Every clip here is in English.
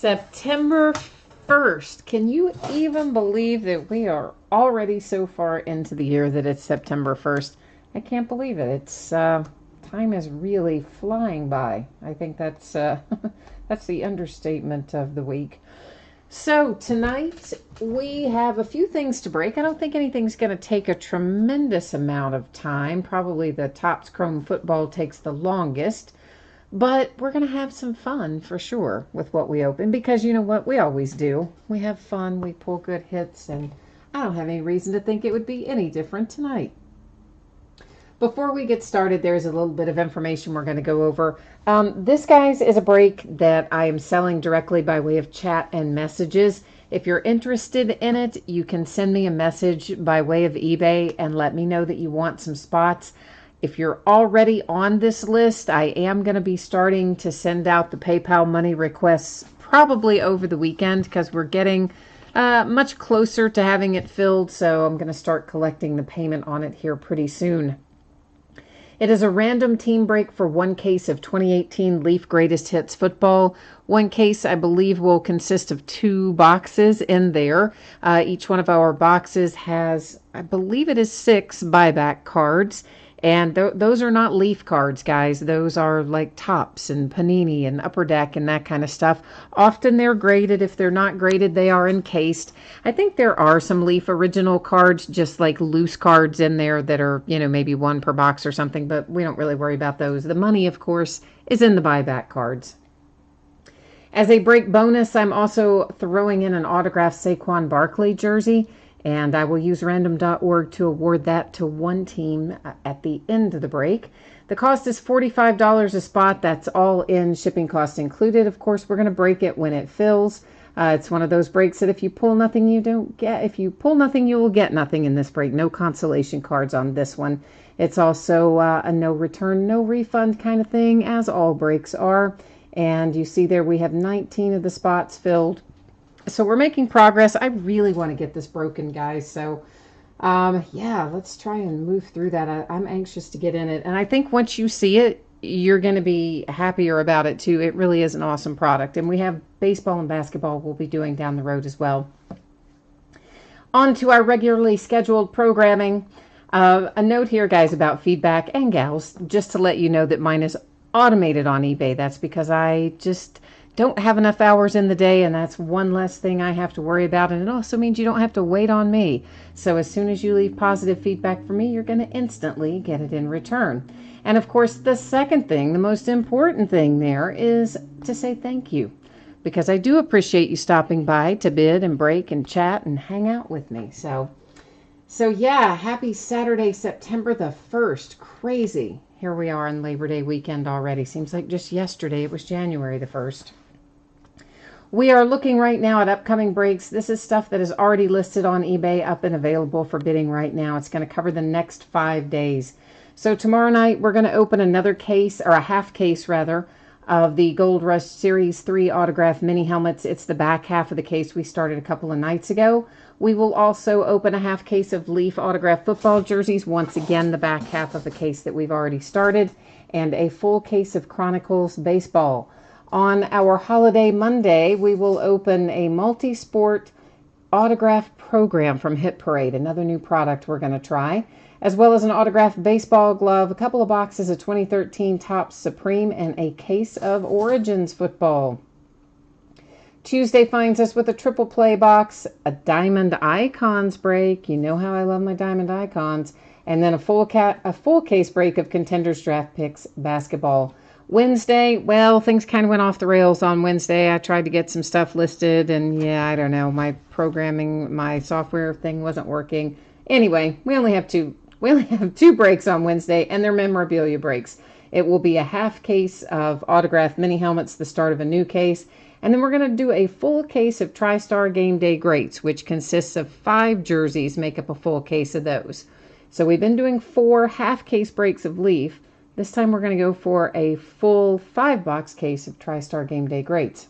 September 1st. Can you even believe that we are already so far into the year that it's September 1st? I can't believe it. It's time is really flying by. I think that's that's the understatement of the week. So tonight we have a few things to break. I don't think anything's going to take a tremendous amount of time. Probably the Topps Chrome football takes the longest. But we're going to have some fun for sure with what we open, because you know what? We always do. We have fun, we pull good hits, and I don't have any reason to think it would be any different tonight. Before we get started, there's a little bit of information we're going to go over. This, guys, is a break that I am selling directly by way of chat and messages. If you're interested in it, you can send me a message by way of eBay and let me know that you want some spots. If you're already on this list, I am going to be starting to send out the PayPal money requests probably over the weekend, because we're getting much closer to having it filled. So I'm going to start collecting the payment on it here pretty soon. It is a random team break for one case of 2018 Leaf Greatest Hits football. One case, I believe, will consist of 2 boxes in there. Each one of our boxes has, I believe it is 6 buyback cards. And those are not Leaf cards, guys. Those are like Topps and Panini and Upper Deck and that kind of stuff. Often they're graded. If they're not graded, they are encased. I think there are some Leaf original cards, just like loose cards in there that are, you know, maybe 1 per box or something, but we don't really worry about those. The money, of course, is in the buyback cards. As a break bonus, I'm also throwing in an autographed Saquon Barkley jersey. And I will use random.org to award that to one team at the end of the break. The cost is $45 a spot. That's all in, shipping cost included. Of course, we're going to break it when it fills. It's one of those breaks that if you pull nothing, you don't get. If you pull nothing, you will get nothing in this break. No consolation cards on this one. It's also a no return, no refund kind of thing, as all breaks are. And you see there we have 19 of the spots filled. So we're making progress. I really want to get this broken, guys. So, yeah, let's try and move through that. I'm anxious to get in it. And I think once you see it, you're going to be happier about it, too. It really is an awesome product. And we have baseball and basketball we'll be doing down the road as well. On to our regularly scheduled programming. A note here, guys, about feedback, and gals, just to let you know that mine is automated on eBay. That's because I just don't have enough hours in the day, and that's one less thing I have to worry about. And it also means you don't have to wait on me. So as soon as you leave positive feedback for me, you're going to instantly get it in return. And of course, the second thing, the most important thing there, is to say thank you, because I do appreciate you stopping by to bid and break and chat and hang out with me. So yeah, happy Saturday, September the 1st. Crazy. Here we are on Labor Day weekend already. Seems like just yesterday it was January the 1st. We are looking right now at upcoming breaks. This is stuff that is already listed on eBay, up and available for bidding right now. It's going to cover the next 5 days. So tomorrow night, we're going to open another case, or a half case rather, of the Gold Rush Series 3 autograph mini helmets. It's the back half of the case we started a couple of nights ago. We will also open a half case of Leaf autograph football jerseys. Once again, the back half of the case that we've already started. And a full case of Chronicles baseball. On our holiday Monday, we will open a multi-sport autograph program from Hit Parade, another new product we're going to try, as well as an autographed baseball glove, a couple of boxes of 2013 Topps Supreme, and a case of Origins football. Tuesday finds us with a triple play box, a Diamond Icons break. You know how I love my Diamond Icons. And then a full case break of Contenders Draft Picks basketball. Wednesday, well, things kind of went off the rails on Wednesday. I tried to get some stuff listed, and yeah, I don't know, my programming, my software thing wasn't working. Anyway, we only have two breaks on Wednesday, and they're memorabilia breaks. It will be a half case of autographed mini helmets, the start of a new case, and then we're going to do a full case of TriStar Game Day Greats, which consists of 5 jerseys, make up a full case of those. So we've been doing 4 half case breaks of Leaf. This time we're going to go for a full 5-box case of TriStar Game Day Greats.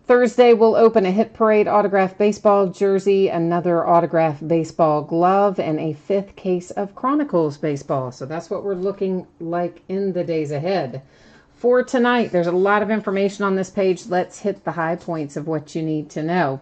Thursday, we'll open a Hit Parade autographed baseball jersey, another autographed baseball glove, and a 5th case of Chronicles baseball. So that's what we're looking like in the days ahead. for tonight. There's a lot of information on this page. Let's hit the high points of what you need to know.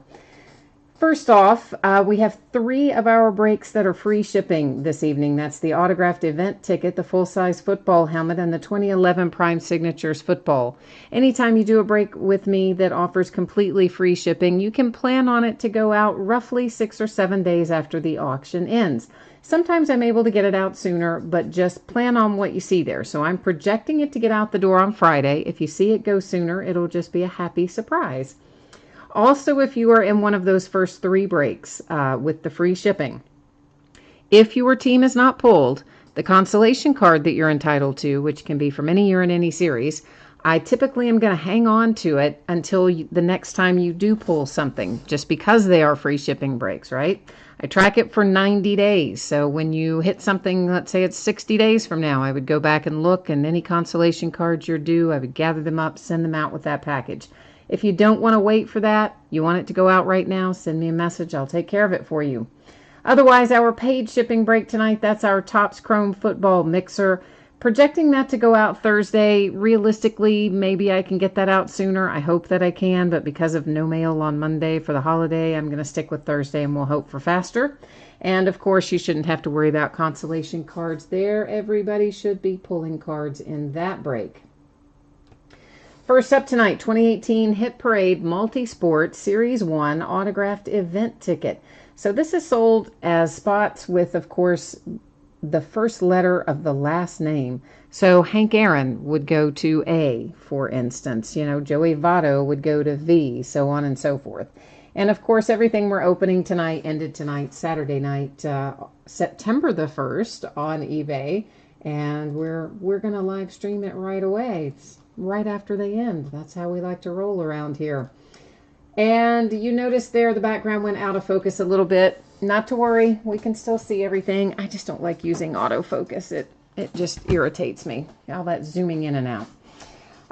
First off, we have 3 of our breaks that are free shipping this evening. That's the autographed event ticket, the full-size football helmet, and the 2011 Prime Signatures football. Anytime you do a break with me that offers completely free shipping, you can plan on it to go out roughly 6 or 7 days after the auction ends. Sometimes I'm able to get it out sooner, but just plan on what you see there. So I'm projecting it to get out the door on Friday. If you see it go sooner, it'll just be a happy surprise. Also, if you are in one of those first 3 breaks with the free shipping, if your team is not pulled, the consolation card that you're entitled to, which can be from any year in any series, I typically am going to hang on to it until the next time you do pull something, just because they are free shipping breaks, right? I track it for 90 days. So when you hit something, let's say it's 60 days from now, I would go back and look, and any consolation cards you're due, I would gather them up, send them out with that package. If you don't want to wait for that, you want it to go out right now, send me a message. I'll take care of it for you. Otherwise, our paid shipping break tonight, that's our Topps Chrome Football Mixer. Projecting that to go out Thursday. Realistically, maybe I can get that out sooner. I hope that I can, but because of no mail on Monday for the holiday, I'm going to stick with Thursday and we'll hope for faster. And of course, you shouldn't have to worry about consolation cards there. Everybody should be pulling cards in that break. First up tonight, 2018 Hit Parade Multi-Sport Series 1 Autographed Event Ticket. So this is sold as spots with, of course, the first letter of the last name. So Hank Aaron would go to A, for instance. You know, Joey Votto would go to V, so on and so forth. And of course, everything we're opening tonight ended tonight, Saturday night, September the 1st on eBay. And we're going to live stream it right away. It's right after they end. That's how we like to roll around here. And you notice there the background went out of focus a little bit. Not to worry, we can still see everything. I just don't like using autofocus. It just irritates me, all that zooming in and out.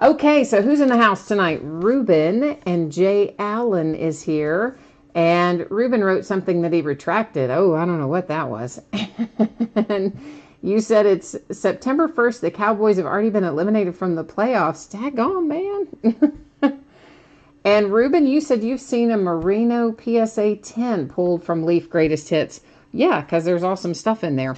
Okay, so who's in the house tonight? Ruben, and Jay Allen is here. And Ruben wrote something that he retracted. Oh, I don't know what that was. And you said it's September 1st. The Cowboys have already been eliminated from the playoffs. Daggone, man. And Ruben, you said you've seen a Marino PSA 10 pulled from Leaf Greatest Hits. Yeah, because there's awesome stuff in there.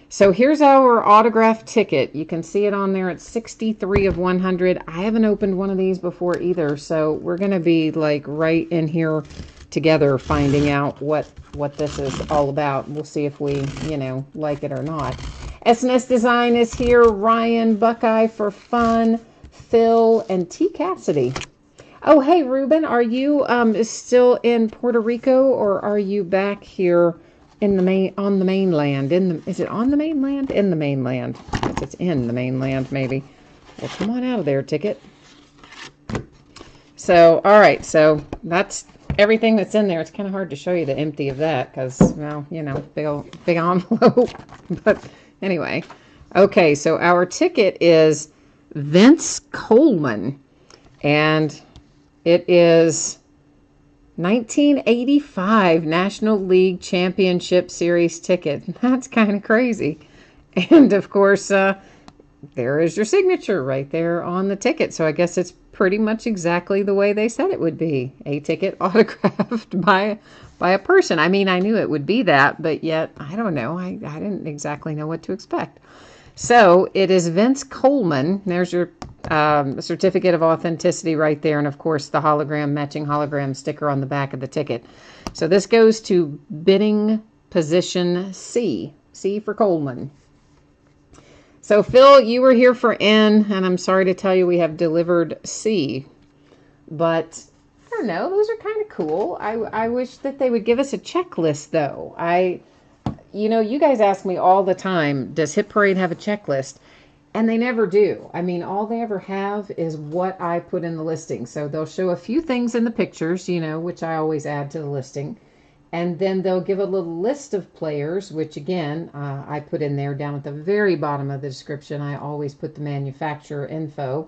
So here's our autograph ticket. You can see it on there. It's 63 of 100. I haven't opened one of these before either. So we're going to be like right in here together finding out what this is all about. We'll see if we, like it or not. SNS Design is here. Ryan, Buckeye for Fun, Phil, and T. Cassidy. Oh, hey, Ruben, are you still in Puerto Rico, or are you back here on the mainland? Is it on the mainland? In the mainland. I guess it's in the mainland, maybe. Well, come on out of there, ticket. So, all right, so that's everything that's in there. It's kind of hard to show you the empty of that because, well, big envelope. But anyway, okay, so our ticket is Vince Coleman, and it is 1985 National League Championship Series ticket. That's kind of crazy. And of course, there is your signature right there on the ticket. So I guess it's pretty much exactly the way they said it would be. A ticket autographed by a person. I mean, I knew it would be that, but yet, I don't know. I didn't exactly know what to expect. So it is Vince Coleman. There's your certificate of authenticity right there. And of course, the matching hologram sticker on the back of the ticket. So this goes to bidding position C. C for Coleman. So Phil, you were here for N, and I'm sorry to tell you we have delivered C. But I don't know, those are kind of cool. I wish that they would give us a checklist, though. You guys ask me all the time, does Hit Parade have a checklist? And they never do. I mean, all they ever have is what I put in the listing. So they'll show a few things in the pictures, which I always add to the listing. And then they'll give a little list of players, which again, I put in there down at the very bottom of the description. I always put the manufacturer info.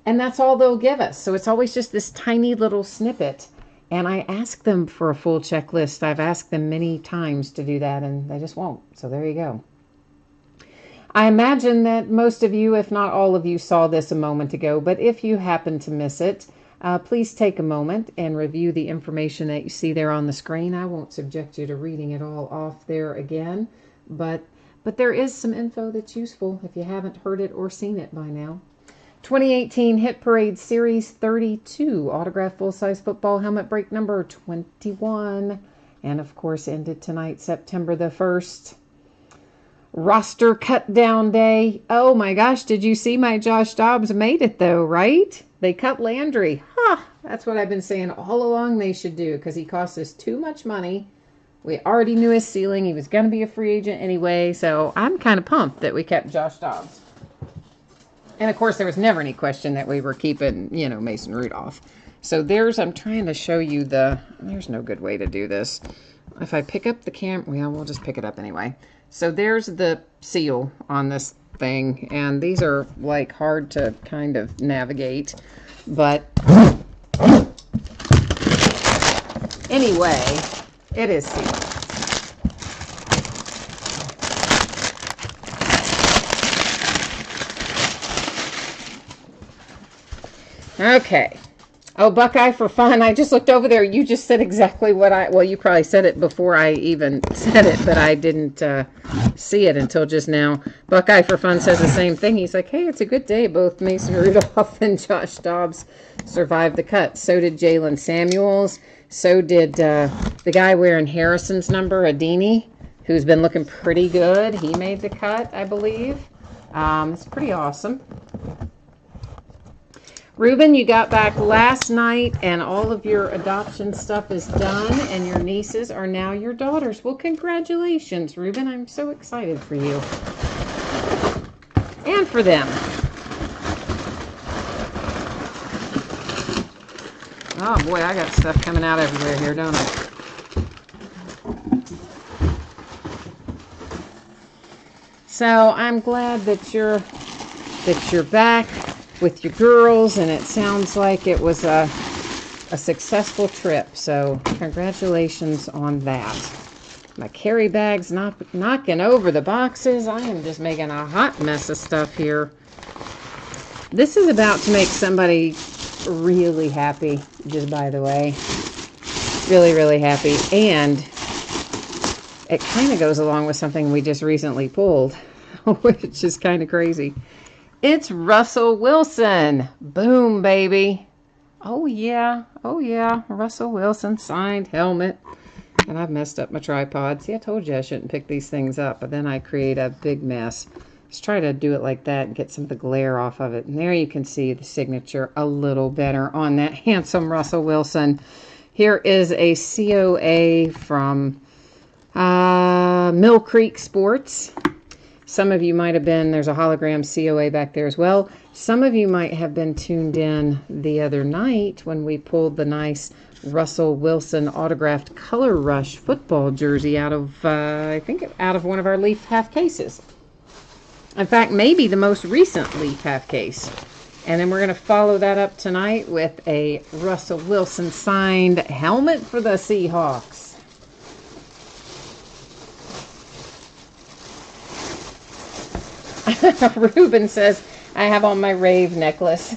And that's all they'll give us. So it's always just this tiny little snippet. And I ask them for a full checklist. I've asked them many times to do that, and they just won't. So there you go. I imagine that most of you, if not all of you, saw this a moment ago, but if you happen to miss it, please take a moment and review the information that you see there on the screen. I won't subject you to reading it all off there again, but there is some info that's useful if you haven't heard it or seen it by now. 2018 Hit Parade Series 32, autographed full-size football helmet break number 21, and of course ended tonight, September the 1st. Roster cut down day. Oh my gosh, did you see my Josh Dobbs made it though, right? They cut Landry. That's what I've been saying all along they should do, because he cost us too much money. We already knew his ceiling. He was going to be a free agent anyway, so I'm kind of pumped that we kept Josh Dobbs. And of course, there was never any question that we were keeping, Mason Rudolph. So I'm trying to show you there's no good way to do this. If I pick up the camera, we'll just pick it up anyway. So there's the seal on this thing, and these are like hard to kind of navigate, but anyway, it is sealed. Okay. Oh, Buckeye for fun. I just looked over there. You just said exactly what you probably said it before I even said it, but I didn't see it until just now. Buckeye for fun says the same thing. He's like, hey, it's a good day. Both Mason Rudolph and Josh Dobbs survived the cut. So did Jalen Samuels. So did the guy wearing Harrison's number, Adini, who's been looking pretty good. He made the cut, I believe. It's pretty awesome. Ruben, you got back last night, and all of your adoption stuff is done, and your nieces are now your daughters. Well, congratulations, Ruben. I'm so excited for you. And for them. Oh, boy, I got stuff coming out everywhere here, don't I? So, I'm glad that you're back with your girls, and it sounds like it was a successful trip, so congratulations on that. My carry bag's knocking over the boxes. I am just making a hot mess of stuff here. This is about to make somebody really happy, just by the way. Really, really happy. And it kind of goes along with something we just recently pulled, which is kind of crazy. It's Russell Wilson. Boom, baby. Oh, yeah. Oh, yeah. Russell Wilson signed helmet. And I've messed up my tripod. See, I told you I shouldn't pick these things up, but then I create a big mess. Let's try to do it like that and get some of the glare off of it. And there you can see the signature a little better on that handsome Russell Wilson. Here is a COA from Mill Creek Sports. Some of you might have been, there's a hologram COA back there as well. Some of you might have been tuned in the other night when we pulled the nice Russell Wilson autographed Color Rush football jersey out of, I think, out of one of our Leaf half cases. In fact, maybe the most recent Leaf half case. And then we're going to follow that up tonight with a Russell Wilson signed helmet for the Seahawks. Ruben says, I have on my rave necklace.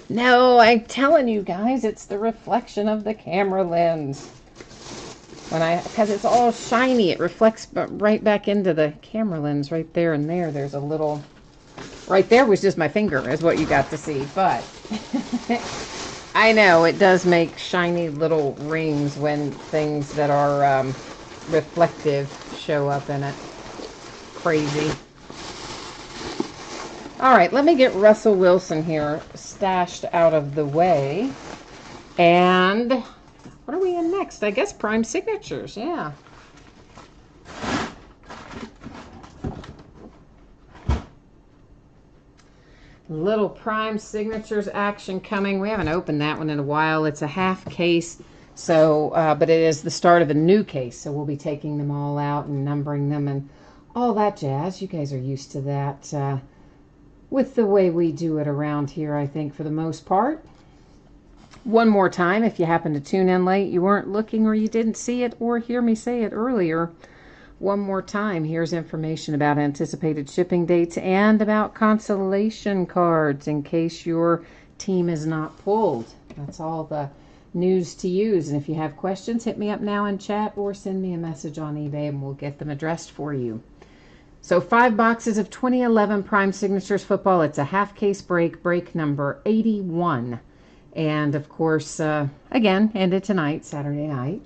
No, I'm telling you guys, it's the reflection of the camera lens. Because it's all shiny, it reflects right back into the camera lens right there and there. There's a little, right there was just my finger is what you got to see. But I know it does make shiny little rings when things that are reflective show up in it. Crazy. All right, let me get Russell Wilson here stashed out of the way. And what are we in next? I guess Prime Signatures, yeah. Little Prime Signatures action coming. We haven't opened that one in a while. It's a half case, so but it is the start of a new case, so we'll be taking them all out and numbering them and all that jazz. You guys are used to that with the way we do it around here, I think, for the most part. One more time, if you happen to tune in late, you weren't looking or you didn't see it or hear me say it earlier, one more time, here's information about anticipated shipping dates and about consolation cards in case your team is not pulled. That's all the news to use. And if you have questions, hit me up now in chat or send me a message on eBay and we'll get them addressed for you. So 5 boxes of 2011 Prime Signatures football. It's a half case break, break number 81. And of course, again, ended tonight, Saturday night.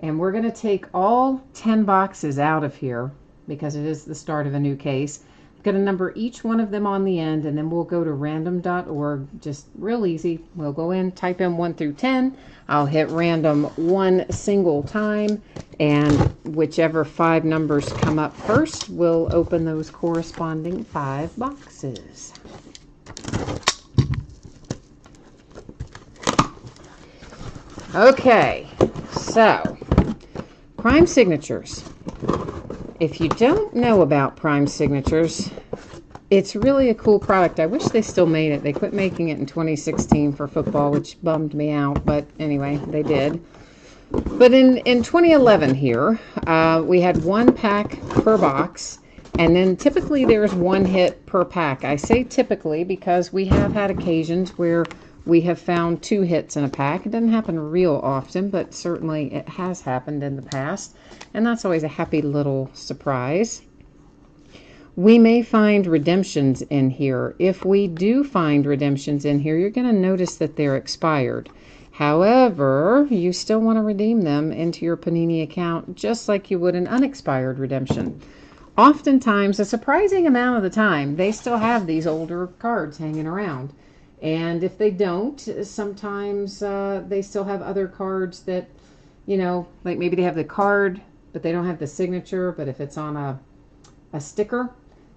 And we're going to take all 10 boxes out of here because it is the start of a new case. I'm going to number each one of them on the end, and then we'll go to random.org. Just real easy. We'll go in, type in 1 through 10. I'll hit random one single time, and whichever 5 numbers come up first, we'll open those corresponding 5 boxes. Okay, so Prime Signatures. If you don't know about Prime Signatures, it's really a cool product. I wish they still made it. They quit making it in 2016 for football, which bummed me out, but anyway, they did. But in 2011 here, we had 1 pack per box, and then typically there's 1 hit per pack. I say typically because we have had occasions where we have found 2 hits in a pack. It doesn't happen real often, but certainly it has happened in the past. And that's always a happy little surprise. We may find redemptions in here. If we do find redemptions in here, you're going to notice that they're expired. However, you still want to redeem them into your Panini account just like you would an unexpired redemption. Oftentimes, a surprising amount of the time, they still have these older cards hanging around. And if they don't, sometimes they still have other cards that, you know, like maybe they have the card, but they don't have the signature. But if it's on a sticker,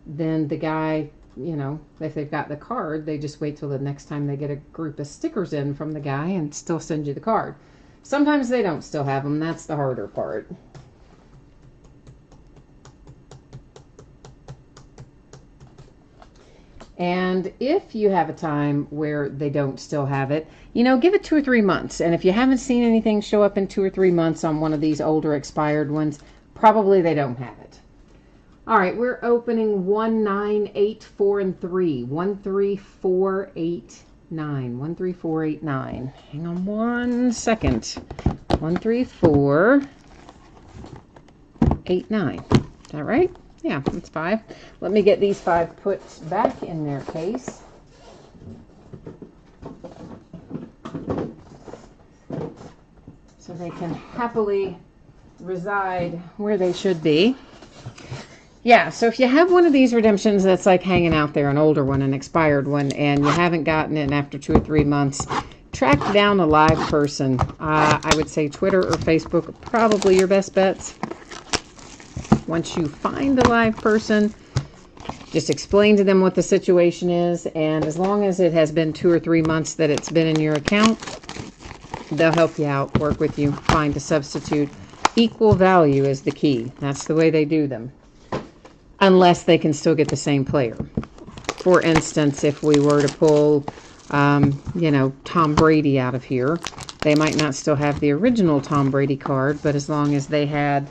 then the guy, you know, if they've got the card, they just wait till the next time they get a group of stickers in from the guy and still send you the card. Sometimes they don't still have them. That's the harder part. And if you have a time where they don't still have it, you know, give it 2 or 3 months. And if you haven't seen anything show up in 2 or 3 months on one of these older expired ones, probably they don't have it. All right, we're opening 1, 9, 8, 4, and 3. 1, 3, 4, 8, 9. 1, 3, 4, 8, 9. Hang on 1 second. 1, 3, 4, 8, 9. Is that right? Yeah, that's 5. Let me get these 5 put back in their case. So they can happily reside where they should be. Yeah, so if you have one of these redemptions that's like hanging out there, an older one, an expired one, and you haven't gotten it after 2 or 3 months, track down a live person. I would say Twitter or Facebook are probably your best bets. Once you find the live person, just explain to them what the situation is, and as long as it has been 2 or 3 months that it's been in your account, they'll help you out, work with you, find a substitute. Equal value is the key. That's the way they do them, unless they can still get the same player. For instance, if we were to pull, you know, Tom Brady out of here, they might not still have the original Tom Brady card, but as long as they had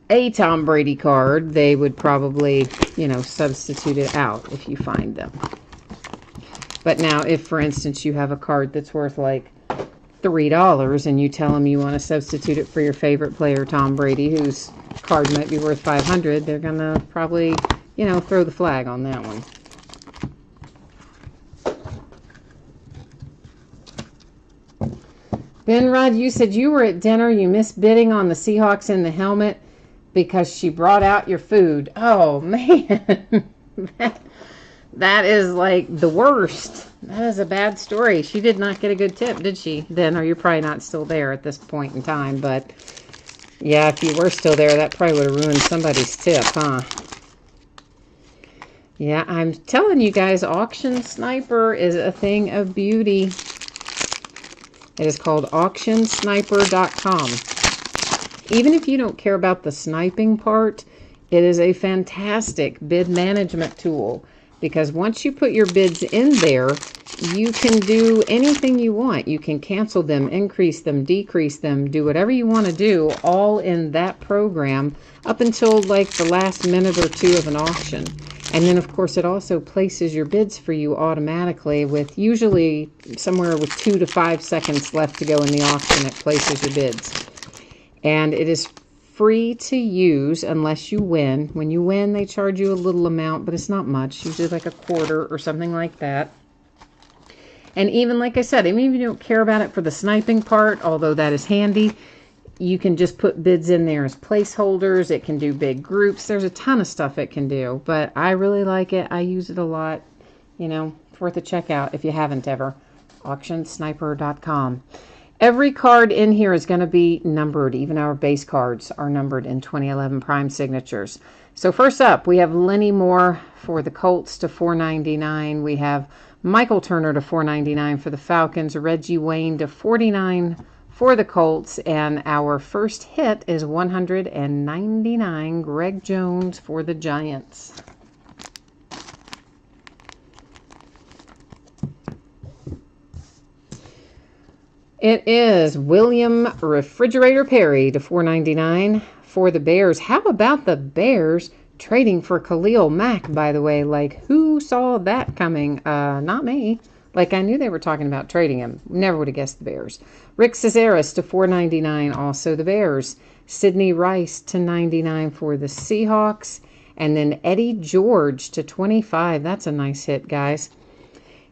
a Tom Brady card, they would probably, you know, substitute it out if you find them. But now, if, for instance, you have a card that's worth like $3 and you tell them you want to substitute it for your favorite player, Tom Brady, whose card might be worth $500, they're going to probably, you know, throw the flag on that one. Benrod, you said you were at dinner, you missed bidding on the Seahawks in the helmet because she brought out your food. Oh, man. That is like the worst. That is a bad story. She did not get a good tip, did she? Then, or you're probably not still there at this point in time. But, yeah, if you were still there, that probably would have ruined somebody's tip, huh? Yeah, I'm telling you guys, Auction Sniper is a thing of beauty. It is called auctionsniper.com. Even if you don't care about the sniping part, it is a fantastic bid management tool. because once you put your bids in there, you can do anything you want. You can cancel them, increase them, decrease them, do whatever you want to do, all in that program up until like the last minute or two of an auction. And then, of course, it also places your bids for you automatically with usually somewhere with 2 to 5 seconds left to go in the auction. It places your bids. And it is free to use unless you win. When you win, they charge you a little amount, but it's not much, usually like a quarter or something like that. And even, like I said, even if you don't care about it for the sniping part, although that is handy, you can just put bids in there as placeholders. It can do big groups. There's a ton of stuff it can do, but I really like it. I use it a lot. You know, it's worth a check out if you haven't ever. Auctionsniper.com. Every card in here is going to be numbered. Even our base cards are numbered in 2011 prime signatures. So first up, we have Lenny Moore for the Colts to $4.99. We have Michael Turner to $4.99 for the Falcons. Reggie Wayne to $49 for the Colts. And our first hit is $199. Greg Jones for the Giants. It is William Refrigerator Perry to $4.99 for the Bears. How about the Bears trading for Khalil Mack, by the way? Like, who saw that coming? Not me. Like, I knew they were talking about trading him. Never would have guessed the Bears. Rick Caceres to $4.99, also the Bears. Sidney Rice to $99 for the Seahawks. And then Eddie George to $25. That's a nice hit, guys.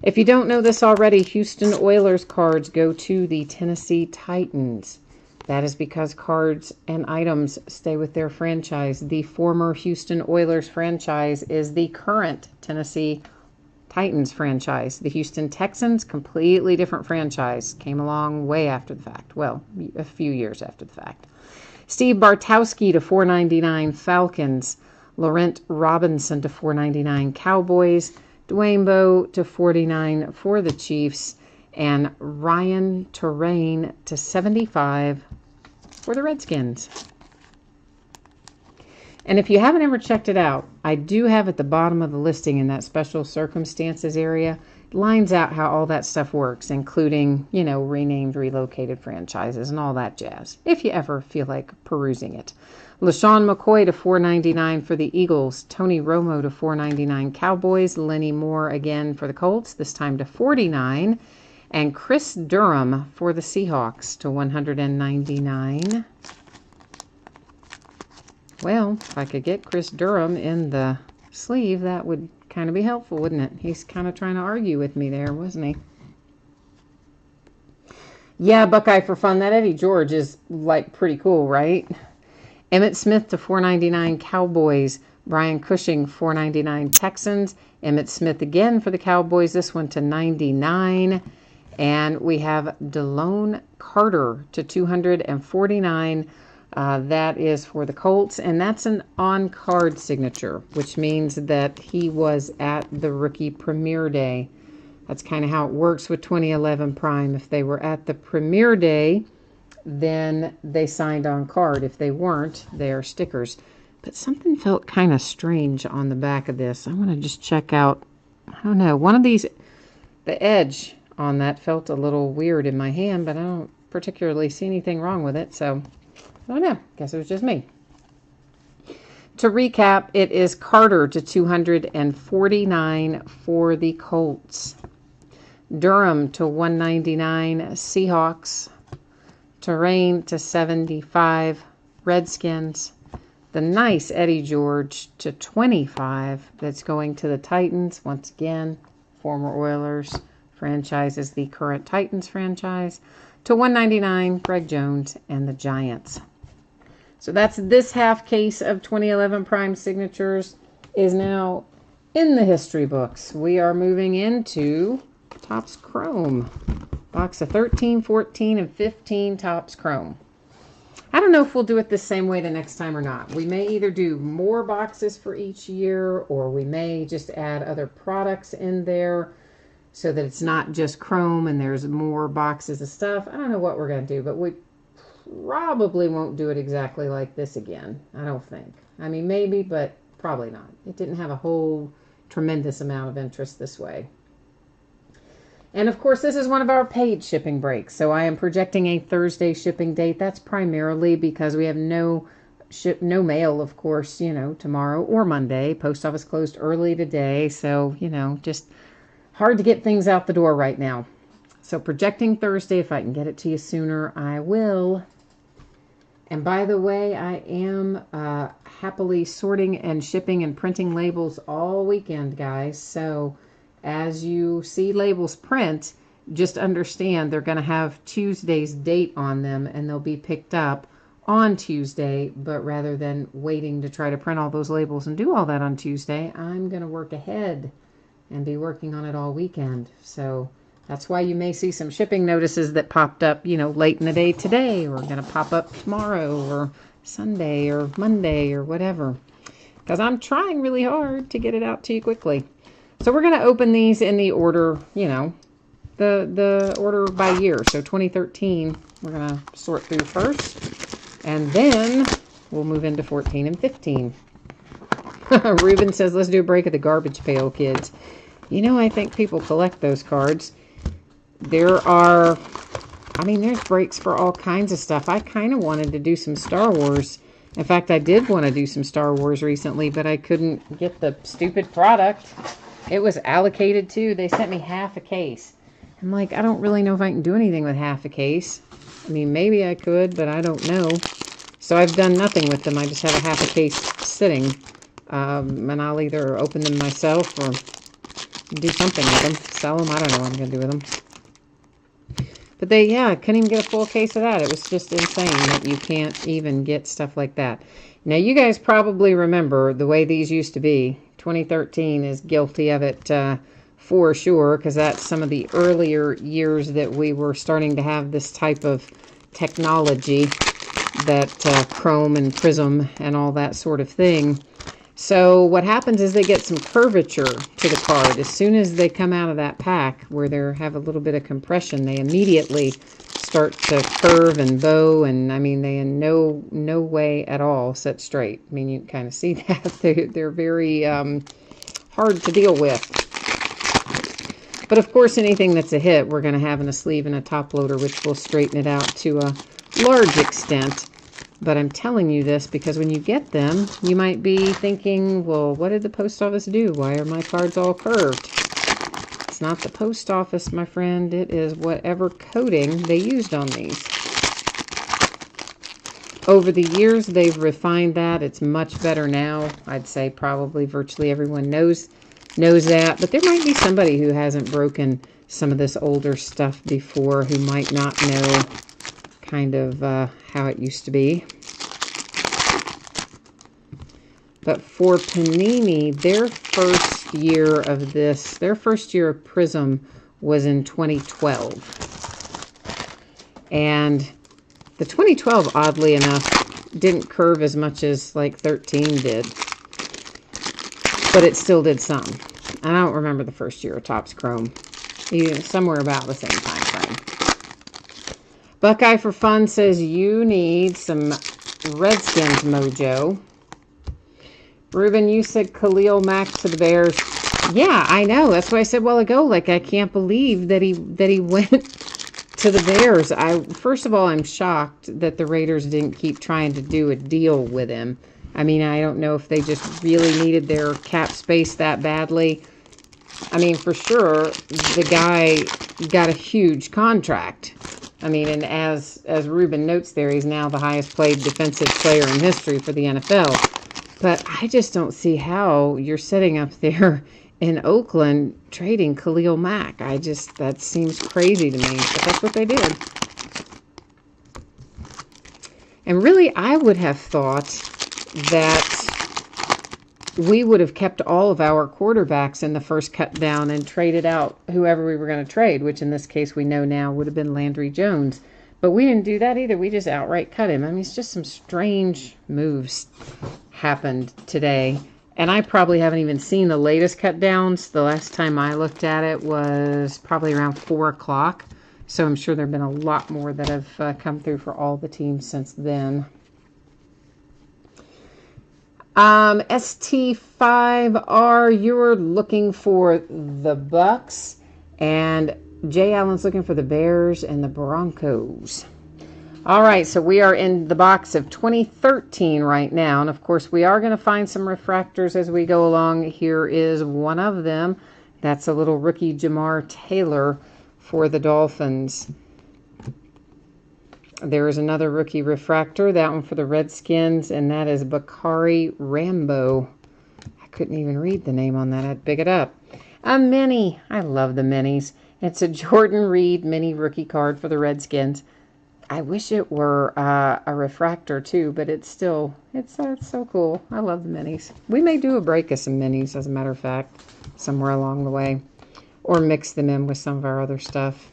If you don't know this already, Houston Oilers cards go to the Tennessee Titans. That is because cards and items stay with their franchise. The former Houston Oilers franchise is the current Tennessee Titans franchise. The Houston Texans, completely different franchise. Came along way after the fact. Well, a few years after the fact. Steve Bartowski to $4.99 Falcons. Laurent Robinson to $4.99 Cowboys. Dwayne Bowe to $49 for the Chiefs, and Ryan Terrain to $75 for the Redskins. And if you haven't ever checked it out, I do have at the bottom of the listing in that special circumstances area, lines out how all that stuff works, including, you know, renamed, relocated franchises and all that jazz, if you ever feel like perusing it. LaShawn McCoy to $4.99 for the Eagles. Tony Romo to $4.99 Cowboys. Lenny Moore again for the Colts, this time to $49. And Chris Durham for the Seahawks to $199. Well, if I could get Chris Durham in the sleeve, that would kind of be helpful, wouldn't it? He's kind of trying to argue with me there, wasn't he? Yeah, Buckeye for fun. That Eddie George is, like, pretty cool, right? Emmett Smith to $4.99 Cowboys. Brian Cushing $4.99 Texans. Emmett Smith again for the Cowboys. This one to $99. And we have Delone Carter to $249. That is for the Colts. And that's an on-card signature, which means that he was at the Rookie Premiere Day. That's kind of how it works with 2011 Prime. If they were at the Premiere Day, then they signed on card. If they weren't, they're stickers. But something felt kind of strange on the back of this. I want to just check out, I don't know, one of these, the edge on that felt a little weird in my hand, but I don't particularly see anything wrong with it, so I don't know. Guess it was just me. To recap, it is Carter to $249 for the Colts. Durham to $199 Seahawks. Terrain to $75 Redskins. The nice Eddie George to $25. That's going to the Titans. Once again, former Oilers franchise is the current Titans franchise. To $199 Greg Jones and the Giants. So that's this half case of 2011 Prime Signatures is now in the history books. We are moving into Topps Chrome. Box of 13, 14, and 15 Topps Chrome. I don't know if we'll do it the same way the next time or not. We may either do more boxes for each year, or we may just add other products in there so that it's not just Chrome and there's more boxes of stuff. I don't know what we're going to do, but we probably won't do it exactly like this again. I don't think. I mean, maybe, but probably not. It didn't have a whole tremendous amount of interest this way. And of course, this is one of our paid shipping breaks. So I am projecting a Thursday shipping date. That's primarily because we have no mail, of course, you know, tomorrow or Monday. Post office closed early today. So, you know, just hard to get things out the door right now. So projecting Thursday. If I can get it to you sooner, I will. And by the way, I am happily sorting and shipping and printing labels all weekend, guys. So as you see labels print, just understand they're going to have Tuesday's date on them, and they'll be picked up on Tuesday. But rather than waiting to try to print all those labels and do all that on Tuesday, I'm going to work ahead and be working on it all weekend. So that's why you may see some shipping notices that popped up, you know, late in the day today, or going to pop up tomorrow or Sunday or Monday or whatever, because I'm trying really hard to get it out to you quickly. So we're going to open these in the order, you know, the order by year. So 2013, we're going to sort through first, and then we'll move into 14 and 15. Ruben says, let's do a break of the garbage pail kids. You know, I think people collect those cards. There are, I mean, there's breaks for all kinds of stuff. I kind of wanted to do some Star Wars. In fact, I did want to do some Star Wars recently, but I couldn't get the stupid product. It was allocated to. They sent me half a case. I'm like, I don't really know if I can do anything with half a case. I mean, maybe I could, but I don't know. So I've done nothing with them. I just have a half a case sitting. And I'll either open them myself or do something with them. Sell them. I don't know what I'm going to do with them. But they, yeah, I couldn't even get a full case of that. It was just insane that you can't even get stuff like that. Now, you guys probably remember the way these used to be. 2013 is guilty of it for sure, because that's some of the earlier years that we were starting to have this type of technology, that chrome and prism and all that sort of thing. So what happens is they get some curvature to the card. As soon as they come out of that pack where they have a little bit of compression, they immediately start to curve and bow, and I mean, they in no way at all set straight. I mean, you can kind of see that. They're very hard to deal with. But of course, anything that's a hit, we're going to have in a sleeve and a top loader, which will straighten it out to a large extent. But I'm telling you this because when you get them, you might be thinking, well, what did the post office do? Why are my cards all curved? It's not the post office, my friend. It is whatever coating they used on these. Over the years, they've refined that. It's much better now. I'd say probably virtually everyone knows that. But there might be somebody who hasn't broken some of this older stuff before, who might not know kind of how it used to be. But for Panini, their first year of this, their first year of Prism was in 2012. And the 2012, oddly enough, didn't curve as much as like 13 did. But it still did some. I don't remember the first year of Topps Chrome. Somewhere about the same time frame. Buckeye for Fun says you need some Redskins mojo. Ruben, you said Khalil Mack to the Bears. Yeah, I know. That's what I said a while ago. Like, I can't believe that he went to the Bears. First of all, I'm shocked that the Raiders didn't keep trying to do a deal with him. I mean, I don't know if they just really needed their cap space that badly. I mean, for sure, the guy got a huge contract. I mean, and as Ruben notes there, he's now the highest paid defensive player in history for the NFL. But I just don't see how you're sitting up there in Oakland trading Khalil Mack. That seems crazy to me, but that's what they did. And really, I would have thought that we would have kept all of our quarterbacks in the first cut down and traded out whoever we were going to trade, which in this case we know now would have been Landry Jones. But we didn't do that either. We just outright cut him. I mean, it's just some strange moves happened today. And I probably haven't even seen the latest cut downs. The last time I looked at it was probably around 4 o'clock. So I'm sure there have been a lot more that have come through for all the teams since then. ST5R, you're looking for the Bucks, and Jay Allen's looking for the Bears and the Broncos. All right, so we are in the box of 2013 right now, and of course we are going to find some refractors as we go along. Here is one of them. That's a little rookie Jamar Taylor for the Dolphins. There is another rookie refractor, that one for the Redskins, and that is Bakari Rambo. I couldn't even read the name on that. I'd pick it up. A mini. I love the minis. It's a Jordan Reed mini rookie card for the Redskins. I wish it were a refractor too, but it's so cool. I love the minis. We may do a break of some minis, as a matter of fact, somewhere along the way, or mix them in with some of our other stuff.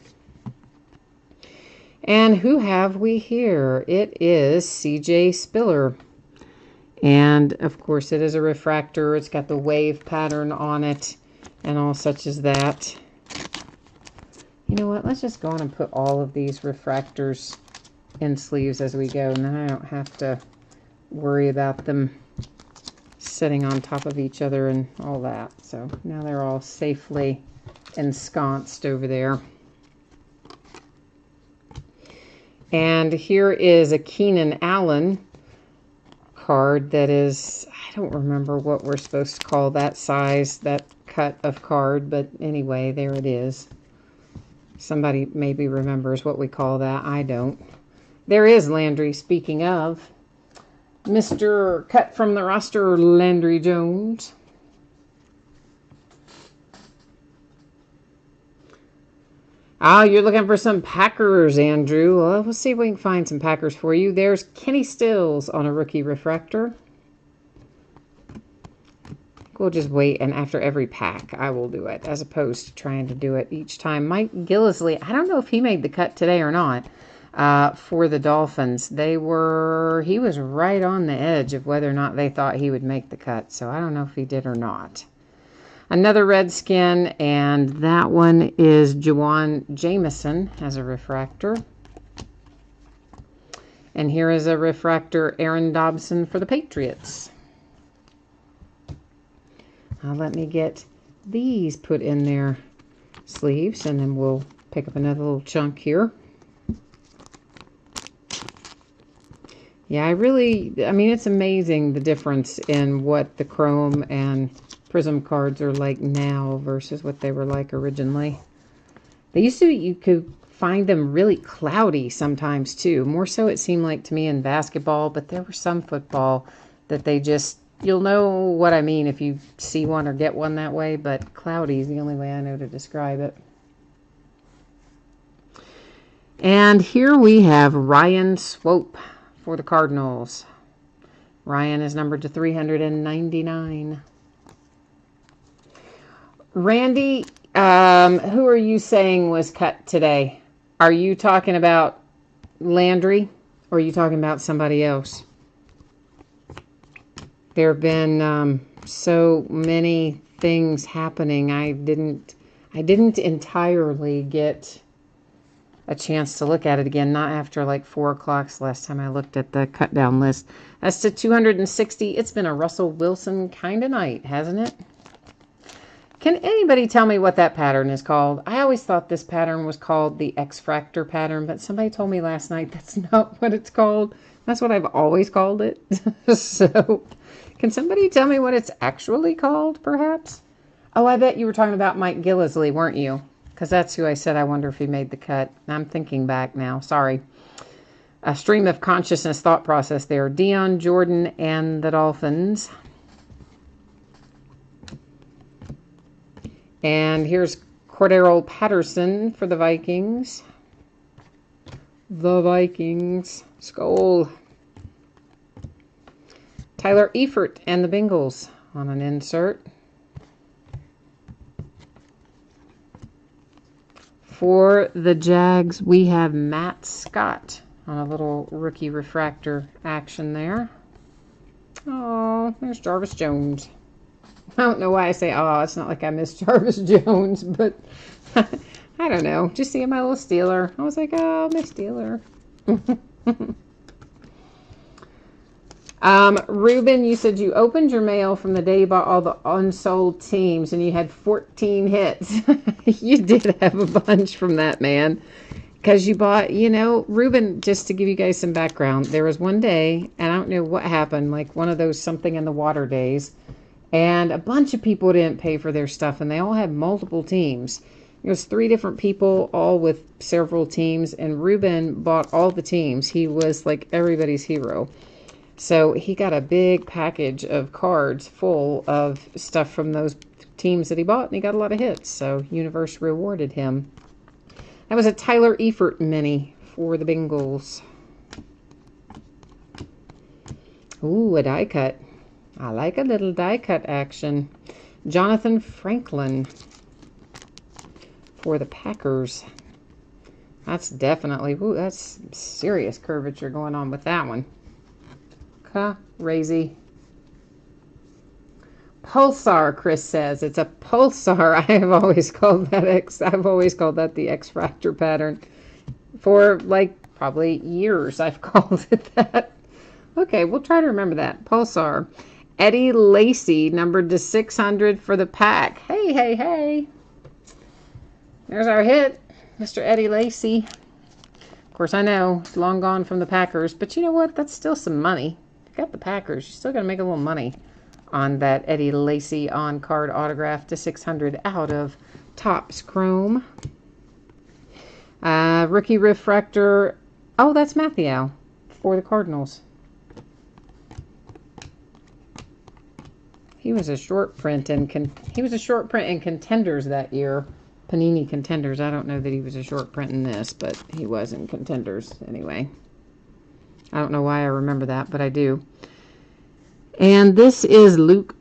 And who have we here? It is CJ Spiller. And, of course, it is a refractor. It's got the wave pattern on it and all such as that. You know what? Let's just go on and put all of these refractors in sleeves as we go. And then I don't have to worry about them sitting on top of each other and all that. So now they're all safely ensconced over there. And here is a Keenan Allen card that is, I don't remember what we're supposed to call that size, that cut of card, but anyway, there it is. Somebody maybe remembers what we call that. I don't. There is Landry, speaking of. Mr. Cut from the roster, Landry Jones. Oh, you're looking for some Packers, Andrew. Well, we'll see if we can find some Packers for you. There's Kenny Stills on a rookie refractor. We'll just wait, and after every pack, I will do it, as opposed to trying to do it each time. Mike Gillisley, I don't know if he made the cut today or not, for the Dolphins. He was right on the edge of whether or not they thought he would make the cut, so I don't know if he did or not. Another Redskin, and that one is Juwan Jamison as a refractor. And here is a refractor, Aaron Dobson for the Patriots. Now let me get these put in their sleeves, and then we'll pick up another little chunk here. Yeah, I mean, it's amazing the difference in what the chrome and Prism cards are like now versus what they were like originally. They used to, you could find them really cloudy sometimes too. More so it seemed like to me in basketball, but there were some football that they just, you'll know what I mean if you see one or get one that way, but cloudy is the only way I know to describe it. And here we have Ryan Swope for the Cardinals. Ryan is numbered to 399. Randy, who are you saying was cut today? Are you talking about Landry, or are you talking about somebody else? There have been so many things happening. I didn't entirely get a chance to look at it again. Not after like 4 o'clock last time I looked at the cut down list. That's to 260. It's been a Russell Wilson kind of night, hasn't it? Can anybody tell me what that pattern is called? I always thought this pattern was called the X-Fractor pattern, but somebody told me last night that's not what it's called. That's what I've always called it. So, can somebody tell me what it's actually called, perhaps? Oh, I bet you were talking about Mike Gillisley, weren't you? Because that's who I said I wonder if he made the cut. I'm thinking back now. Sorry. A stream of consciousness thought process there. Dion Jordan and the Dolphins. And here's Cordero Patterson for the Vikings. The Vikings. Skol. Tyler Eifert and the Bengals on an insert. For the Jags, we have Matt Scott on a little rookie refractor action there. Oh, there's Jarvis Jones. I don't know why I say, oh, it's not like I miss Jarvis Jones, but I don't know. Just seeing my little Steeler. I was like, oh, my Steeler. Ruben, you said you opened your mail from the day you bought all the unsold teams and you had 14 hits. You did have a bunch from that, man. Because you bought, you know, Ruben, just to give you guys some background, there was one day, and I don't know what happened, like one of those something in the water days, and a bunch of people didn't pay for their stuff, and they all had multiple teams. It was 3 different people, all with several teams, and Ruben bought all the teams. He was like everybody's hero. So he got a big package of cards full of stuff from those teams that he bought, and he got a lot of hits. So Universe rewarded him. That was a Tyler Eifert mini for the Bengals. Ooh, a die cut. I like a little die cut action. Jonathan Franklin for the Packers. That's definitely, ooh, that's serious curvature going on with that one. Crazy. Pulsar, Chris says. It's a pulsar. I have always called that I've always called that the X-Fractor pattern. For like probably years I've called it that. Okay, we'll try to remember that. Pulsar. Eddie Lacy, numbered to 600 for the pack. Hey, hey, hey. There's our hit, Mr. Eddie Lacy. Of course, I know it's long gone from the Packers, but you know what? That's still some money. If you got the Packers, you're still going to make a little money on that Eddie Lacy on-card autograph to 600 out of Topps Chrome. Rookie refractor. Oh, that's Matthew for the Cardinals. He was a short print in Contenders that year. Panini Contenders. I don't know that he was a short print in this, but he was in Contenders anyway. I don't know why I remember that, but I do. And this is Luke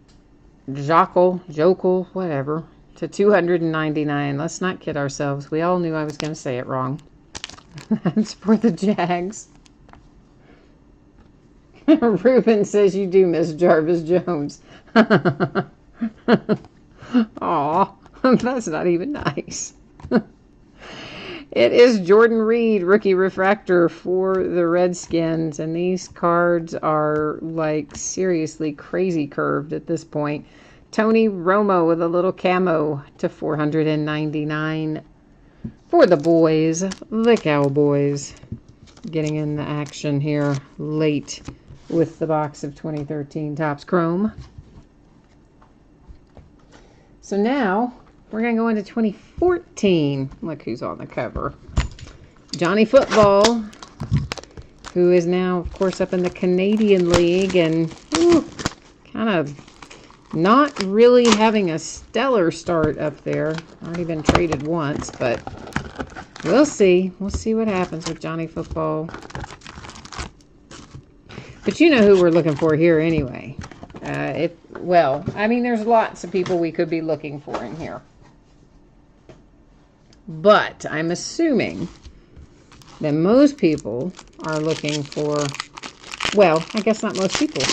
Jokel, whatever, to 299. Let's not kid ourselves. We all knew I was going to say it wrong. That's for the Jags. Ruben says you do miss Jarvis Jones. Aw, that's not even nice. It is Jordan Reed, rookie refractor for the Redskins, and these cards are like seriously crazy curved at this point. Tony Romo with a little camo to 499 for the boys, the Cowboys, getting in the action here late with the box of 2013 Topps Chrome. So now we're going to go into 2014. Look who's on the cover. Johnny Football, who is now, of course, up in the Canadian League and kind of not really having a stellar start up there. Already been traded once, but we'll see. We'll see what happens with Johnny Football. But you know who we're looking for here anyway. Well, I mean, there's lots of people we could be looking for in here. But I'm assuming that most people are looking for, well, I guess not most people.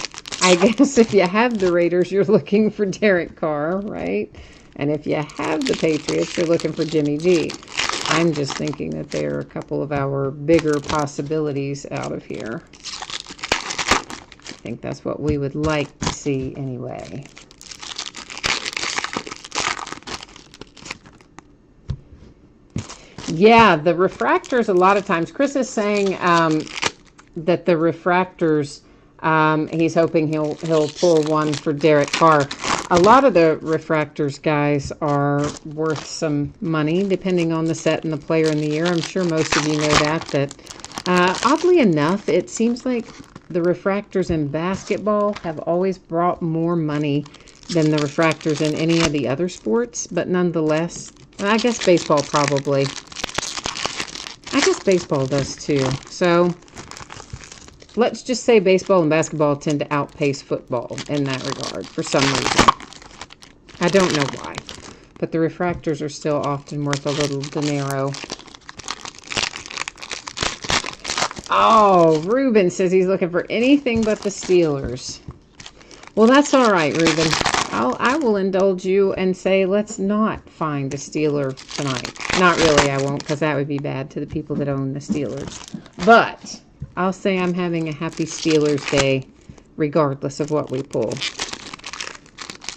I guess if you have the Raiders, you're looking for Derek Carr, right? And if you have the Patriots, you're looking for Jimmy G. I'm just thinking that there are a couple of our bigger possibilities out of here. I think that's what we would like to see anyway. Yeah, the refractors, a lot of times, Chris is saying that the refractors, he's hoping he'll pull one for Derek Carr. A lot of the refractors, guys, are worth some money, depending on the set and the player in the year. I'm sure most of you know that oddly enough, it seems like the refractors in basketball have always brought more money than the refractors in any of the other sports, but nonetheless, I guess baseball probably. I guess baseball does too. So let's just say baseball and basketball tend to outpace football in that regard for some reason. I don't know why, but the refractors are still often worth a little dinero. Oh, Ruben says he's looking for anything but the Steelers. Well, that's all right, Ruben. I will indulge you and say let's not find a Steeler tonight. Not really, I won't, because that would be bad to the people that own the Steelers. But I'll say I'm having a happy Steelers day regardless of what we pull.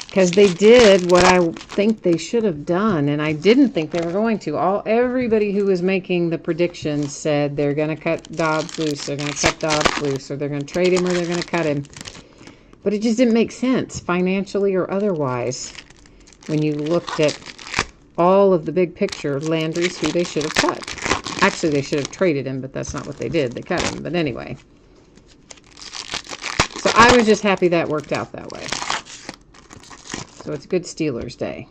Because they did what I think they should have done, and I didn't think they were going to. Everybody who was making the predictions said they're going to cut Dobbs loose, they're going to cut Dobbs loose, or they're going to trade him, or they're going to cut him. But it just didn't make sense, financially or otherwise, when you looked at all of the big picture. Landry's who they should have cut. Actually, they should have traded him, but that's not what they did. They cut him. But anyway. So I was just happy that worked out that way. So it's a good Steelers day.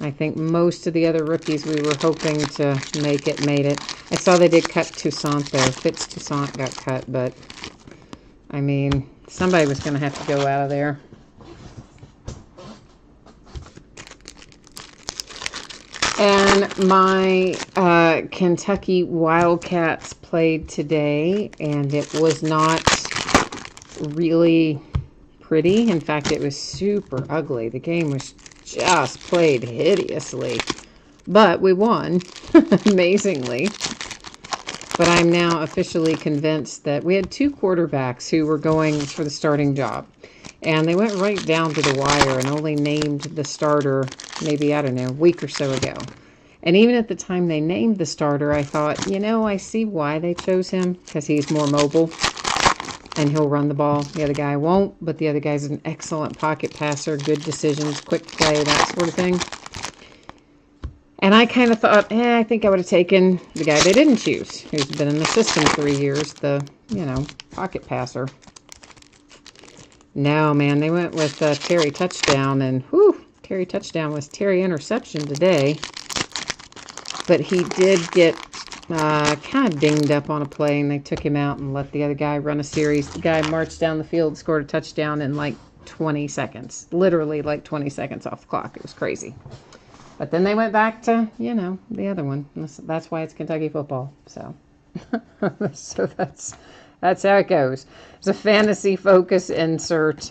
I think most of the other rookies we were hoping to make it, made it. I saw they did cut Toussaint though. Fitz Toussaint got cut, but I mean, somebody was going to have to go out of there. And my Kentucky Wildcats played today, and it was not really pretty. In fact, it was super ugly. The game was just played hideously. But we won, amazingly. But I'm now officially convinced that we had two quarterbacks who were going for the starting job. And they went right down to the wire and only named the starter maybe, I don't know, a week or so ago. And even at the time they named the starter, I thought, you know, I see why they chose him. Because he's more mobile. And he'll run the ball. The other guy won't, but the other guy's an excellent pocket passer, good decisions, quick play, that sort of thing. And I kind of thought, I think I would have taken the guy they didn't choose, who's been in the system 3 years, the, you know, pocket passer. No, man, they went with Terry Touchdown, and whew, Terry Touchdown was Terry Interception today. But he did get kind of dinged up on a play, and they took him out and let the other guy run a series. The guy marched down the field, scored a touchdown in like 20 seconds. Literally like 20 seconds off the clock. It was crazy. But then they went back to, you know, the other one. That's why it's Kentucky football. So, so that's how it goes. It's a fantasy focus insert.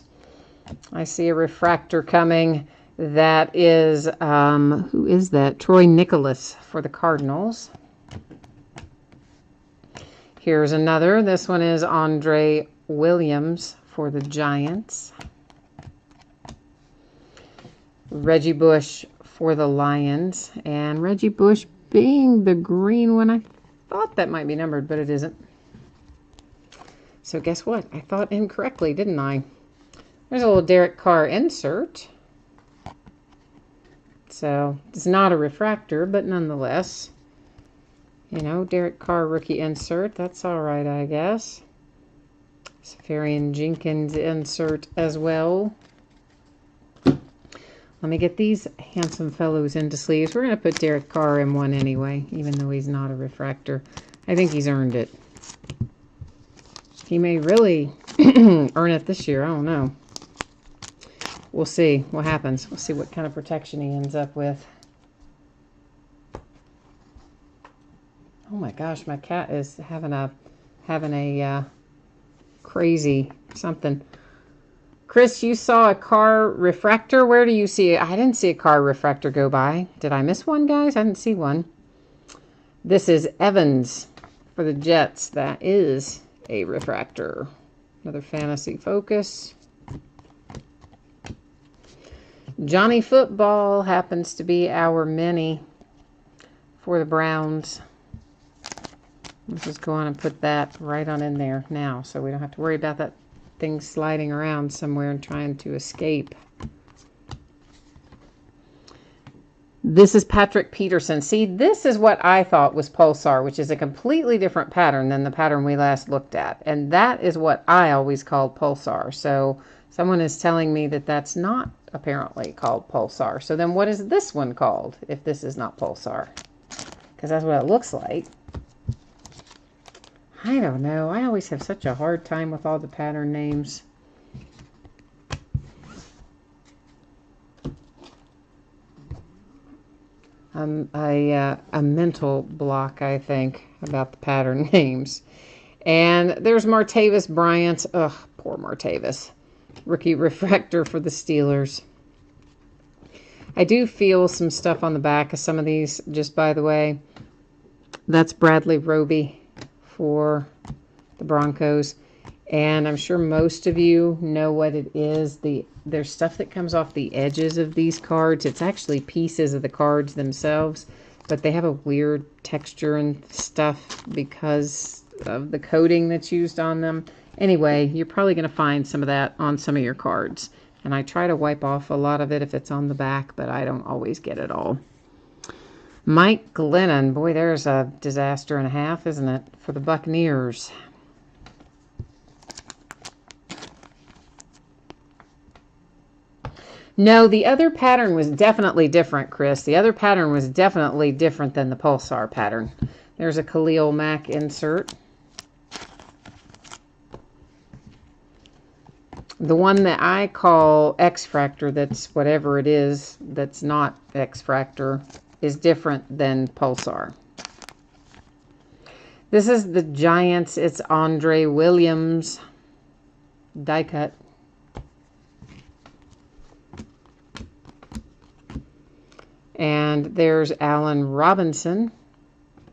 I see a refractor coming. That is, who is that? Troy Nicholas for the Cardinals. Here's another. This one is Andre Williams for the Giants. Reggie Bush for the Lions. And Reggie Bush being the green one. I thought that might be numbered, but it isn't. So guess what? I thought incorrectly, didn't I? There's a little Derek Carr insert. So it's not a refractor, but nonetheless. You know, Derek Carr rookie insert. That's all right, I guess. Safarian Jenkins insert as well. Let me get these handsome fellows into sleeves. We're going to put Derek Carr in one anyway, even though he's not a refractor. I think he's earned it. He may really earn it this year. I don't know. We'll see what happens. We'll see what kind of protection he ends up with. Oh my gosh, my cat is having a crazy something. Chris, you saw a car refractor. Where do you see it? I didn't see a car refractor go by. Did I miss one, guys? I didn't see one. This is Evans for the Jets. That is a refractor. Another fantasy focus. Johnny Football happens to be our mini for the Browns. Let's just go on and put that right on in there now so we don't have to worry about that thing sliding around somewhere and trying to escape. This is Patrick Peterson. See, this is what I thought was Pulsar, which is a completely different pattern than the pattern we last looked at. And that is what I always called Pulsar. So someone is telling me that that's not apparently called Pulsar. So then what is this one called if this is not Pulsar? Because that's what it looks like. I don't know. I always have such a hard time with all the pattern names. A mental block, I think, about the pattern names. And there's Martavis Bryant. Ugh, poor Martavis. Rookie refractor for the Steelers. I do feel some stuff on the back of some of these, just by the way. That's Bradley Roby for the Broncos. And I'm sure most of you know what it is. There's stuff that comes off the edges of these cards. It's actually pieces of the cards themselves, but they have a weird texture and stuff because of the coating that's used on them. Anyway, you're probably going to find some of that on some of your cards. And I try to wipe off a lot of it if it's on the back, but I don't always get it all. Mike Glennon. Boy, there's a disaster and a half, isn't it, for the Buccaneers. No, the other pattern was definitely different, Chris. The other pattern was definitely different than the Pulsar pattern. There's a Khalil Mack insert. The one that I call X-Fractor, that's whatever it is, that's not X-Fractor, is different than Pulsar. This is the Giants. It's Andre Williams die cut. And there's Allen Robinson,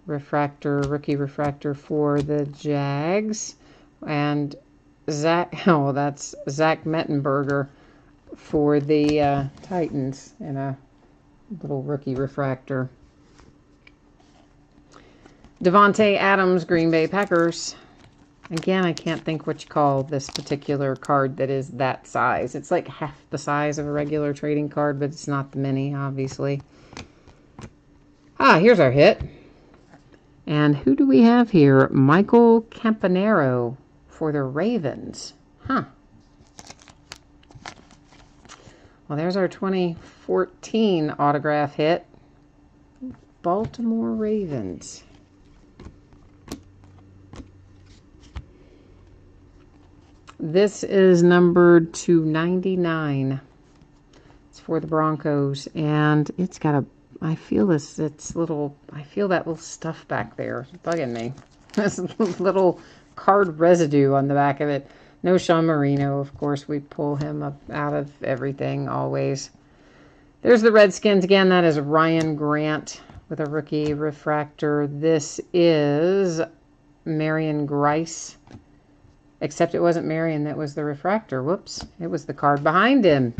rookie refractor for the Jags. And that's Zach Mettenberger for the Titans in a little rookie refractor. Devontae Adams, Green Bay Packers. Again, I can't think what you call this particular card that is that size. It's like half the size of a regular trading card, but it's not the mini, obviously. Ah, here's our hit. And who do we have here? Michael Campanaro for the Ravens. Huh. Well, there's our 2014 autograph hit. Baltimore Ravens. This is numbered to 99. It's for the Broncos, and it's got a, I feel that little stuff back there. It's bugging me. This little card residue on the back of it. No Sean Marino, of course. We pull him up out of everything, always. There's the Redskins again. That is Ryan Grant with a rookie refractor. This is Marion Grice. Except it wasn't Marion that was the refractor. Whoops. It was the card behind him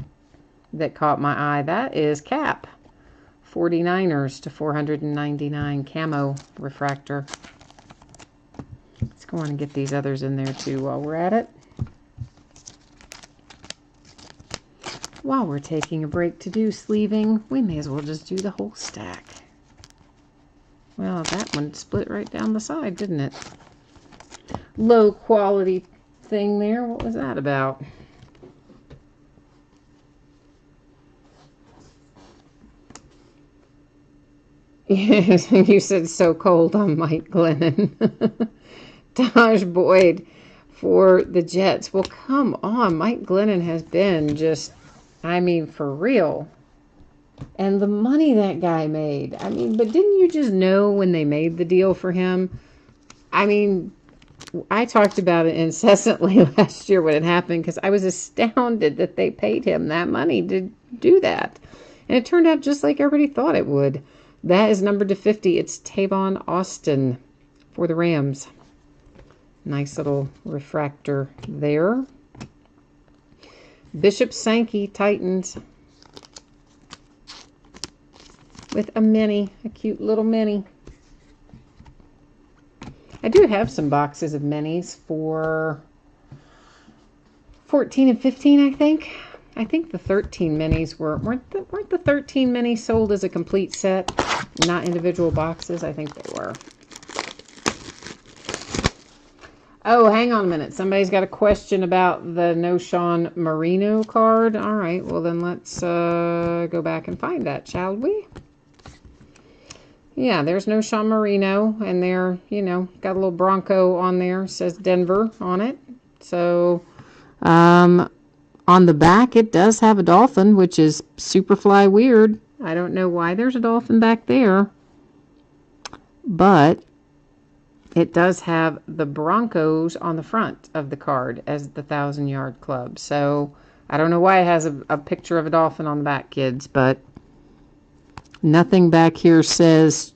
that caught my eye. That is Cap. 49ers to 499 camo refractor. Let's go on and get these others in there too while we're at it. While we're taking a break to do sleeving, we may as well just do the whole stack. Well, that one split right down the side, didn't it? Low quality thing there. What was that about? Yes, you said so cold on Mike Glennon. Taj Boyd for the Jets. Well, come on. Mike Glennon has been just, I mean, for real. And the money that guy made. I mean, but didn't you just know when they made the deal for him? I mean, I talked about it incessantly last year when it happened because I was astounded that they paid him that money to do that. And it turned out just like everybody thought it would. That is numbered to 50. It's Tavon Austin for the Rams. Nice little refractor there. Bishop Sankey, Titans. With a mini, a cute little mini. I do have some boxes of minis for 14 and 15, I think. I think the 13 minis weren't the 13 minis sold as a complete set, not individual boxes? I think they were. Oh, hang on a minute. Somebody's got a question about the No Sean Marino card. All right, well then let's go back and find that, shall we? Yeah, there's No Sean Marino, and there, you know, got a little Bronco on there. Says Denver on it. So, on the back, it does have a dolphin, which is super fly weird. I don't know why there's a dolphin back there. But it does have the Broncos on the front of the card as the 1,000-yard club. So, I don't know why it has a picture of a dolphin on the back, kids, but nothing back here says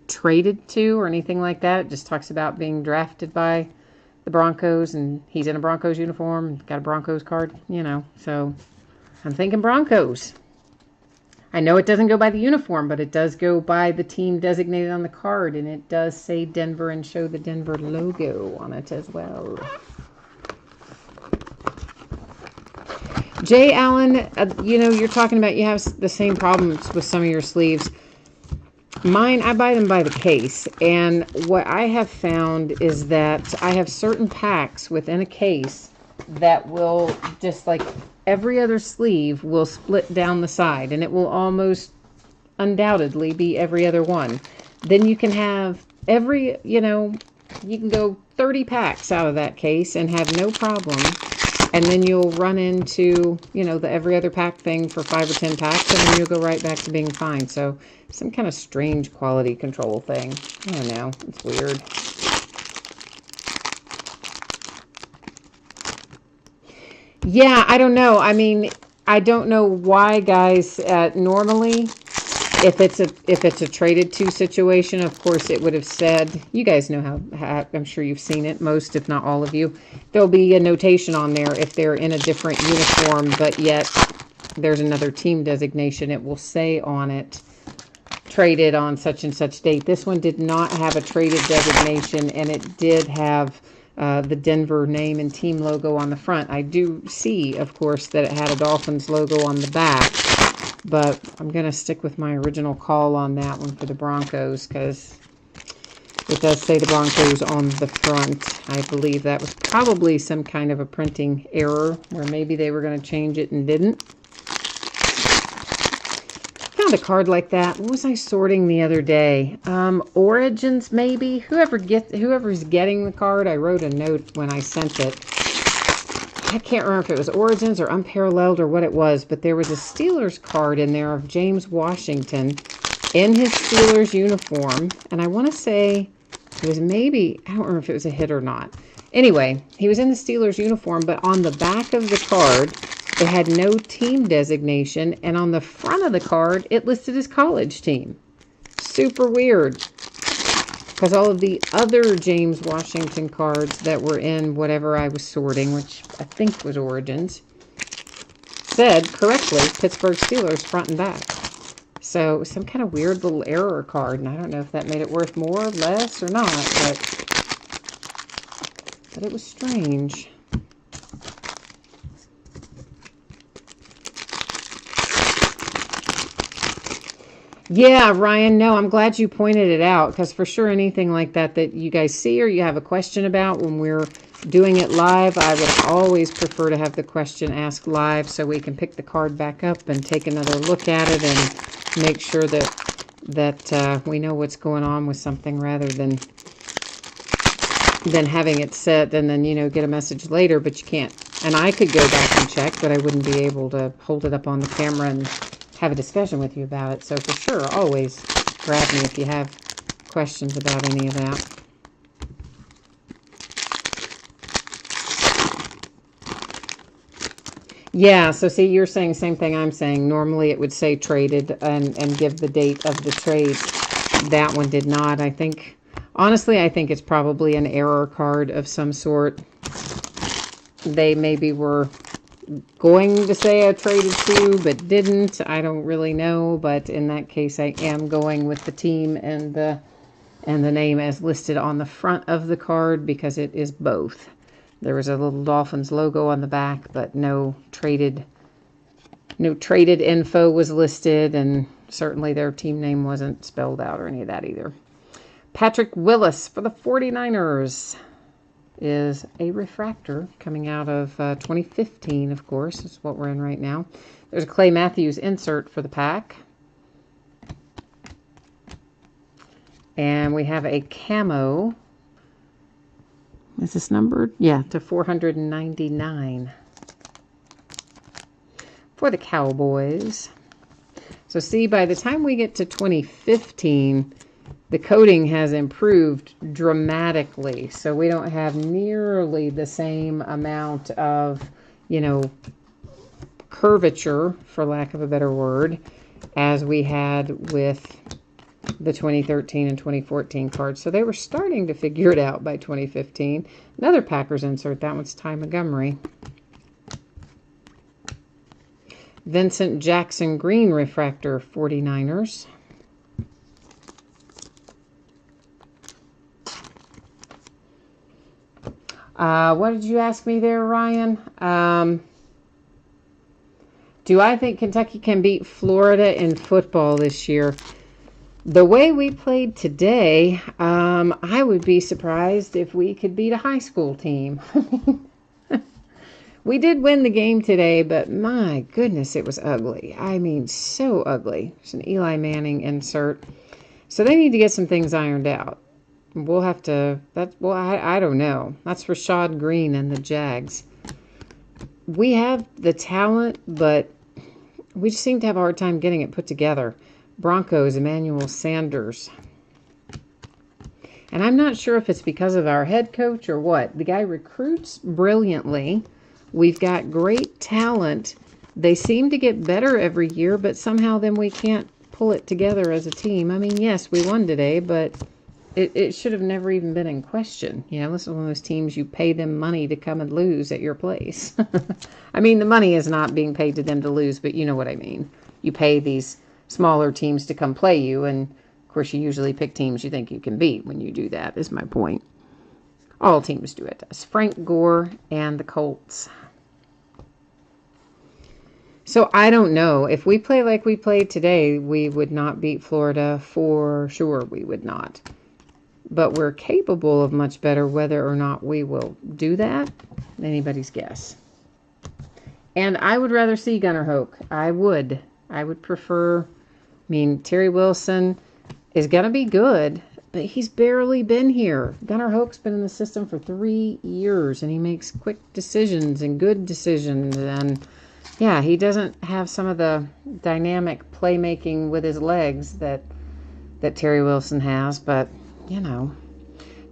traded to or anything like that. It just talks about being drafted by the Broncos, and he's in a Broncos uniform, got a Broncos card, you know. So I'm thinking Broncos. I know it doesn't go by the uniform, but it does go by the team designated on the card, and it does say Denver and show the Denver logo on it as well. Jay Allen, you know, you're talking about you have the same problems with some of your sleeves. Mine, I buy them by the case, and what I have found is that I have certain packs within a case that will just like every other sleeve will split down the side, and it will almost undoubtedly be every other one. Then you can have every, you know, you can go 30 packs out of that case and have no problem. And then you'll run into, you know, the every other pack thing for 5 or 10 packs, and then you'll go right back to being fine. So some kind of strange quality control thing. I don't know. It's weird. Yeah, I don't know. I mean, I don't know why, guys. Normally, if it's a traded to situation, of course, it would have said, you guys know how I'm sure you've seen it, most, if not all of you. There'll be a notation on there if they're in a different uniform, but yet there's another team designation. It will say on it, traded on such and such date. This one did not have a traded designation, and it did have the Denver name and team logo on the front. I do see, of course, that it had a Dolphins logo on the back. But I'm going to stick with my original call on that one for the Broncos, because it does say the Broncos on the front. I believe that was probably some kind of a printing error where maybe they were going to change it and didn't. Found a card like that. What was I sorting the other day? Origins, maybe? Whoever's getting the card, I wrote a note when I sent it. I can't remember if it was Origins or Unparalleled or what it was, but there was a Steelers card in there of James Washington in his Steelers uniform, and I want to say it was maybe, I don't remember if it was a hit or not. Anyway, he was in the Steelers uniform, but on the back of the card, it had no team designation, and on the front of the card, it listed his college team. Super weird. Because all of the other James Washington cards that were in whatever I was sorting, which I think was Origins, said correctly Pittsburgh Steelers front and back. So it was some kind of weird little error card, and I don't know if that made it worth more, less, or not, but it was strange. Yeah, Ryan, no, I'm glad you pointed it out, because for sure anything like that you guys see or you have a question about when we're doing it live, I would always prefer to have the question asked live so we can pick the card back up and take another look at it and make sure that we know what's going on with something rather than having it set and then, you know, get a message later, but you can't. And I could go back and check, but I wouldn't be able to hold it up on the camera and have a discussion with you about it. So for sure, always grab me if you have questions about any of that. Yeah, so see, you're saying the same thing I'm saying. Normally it would say traded and give the date of the trade. That one did not. I think, honestly, I think it's probably an error card of some sort. They maybe were going to say I traded to, but didn't. I don't really know, but in that case, I am going with the team and the name as listed on the front of the card because it is both. There was a little Dolphins logo on the back, but no traded info was listed, and certainly their team name wasn't spelled out or any of that either. Patrick Willis for the 49ers. Is a refractor coming out of 2015, of course, is what we're in right now. There's a Clay Matthews insert for the pack. And we have a camo. Is this numbered? Yeah, to 499 for the Cowboys. So see, by the time we get to 2015, the coating has improved dramatically, so we don't have nearly the same amount of, you know, curvature, for lack of a better word, as we had with the 2013 and 2014 cards. So they were starting to figure it out by 2015. Another Packers insert. That one's Ty Montgomery. Vincent Jackson Green refractor, 49ers. What did you ask me there, Ryan? Do I think Kentucky can beat Florida in football this year? The way we played today, I would be surprised if we could beat a high school team. We did win the game today, but my goodness, it was ugly. I mean, so ugly. It's an Eli Manning insert. So they need to get some things ironed out. We'll have to, I don't know. That's Rashad Green and the Jags. We have the talent, but we just seem to have a hard time getting it put together. Broncos, Emmanuel Sanders. And I'm not sure if it's because of our head coach or what. The guy recruits brilliantly. We've got great talent. They seem to get better every year, but somehow then we can't pull it together as a team. I mean, yes, we won today, but it should have never even been in question. You know, this is one of those teams you pay them money to come and lose at your place. I mean, the money is not being paid to them to lose, but you know what I mean. You pay these smaller teams to come play you, and of course you usually pick teams you think you can beat when you do that, is my point. All teams do it. It's Frank Gore and the Colts. So I don't know. If we play like we played today, we would not beat Florida. For sure we would not. But we're capable of much better. Whether or not we will do that, anybody's guess. And I would rather see Gunnar Hoke. I would prefer. I mean, Terry Wilson is going to be good, but he's barely been here. Gunnar Hoke's been in the system for 3 years, and he makes quick decisions and good decisions. And yeah, he doesn't have some of the dynamic playmaking with his legs that Terry Wilson has, but you know.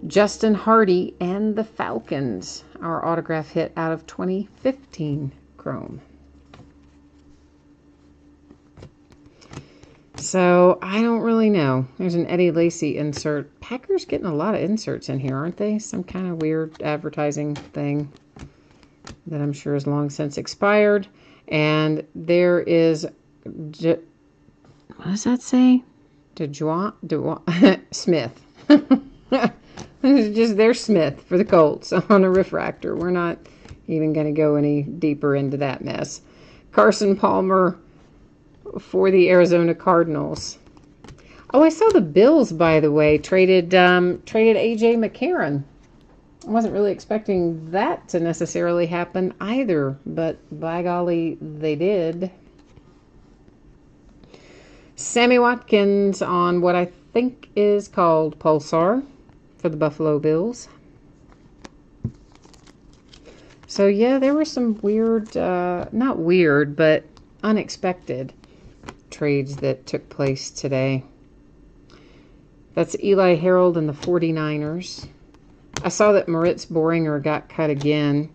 Justin Hardy and the Falcons, our autograph hit out of 2015 Chrome. So, I don't really know. There's an Eddie Lacy insert. Packers getting a lot of inserts in here, aren't they? Some kind of weird advertising thing that I'm sure is long since expired. And there is, what does that say? Smith. There's Smith for the Colts on a refractor. We're not even going to go any deeper into that mess. Carson Palmer for the Arizona Cardinals. Oh, I saw the Bills, by the way, traded A.J. McCarron. I wasn't really expecting that to necessarily happen either, but by golly, they did. Sammy Watkins on what I think is called Pulsar for the Buffalo Bills. So yeah, there were some weird, not weird, but unexpected trades that took place today. That's Eli Harold and the 49ers. I saw that Moritz Boringer got cut again.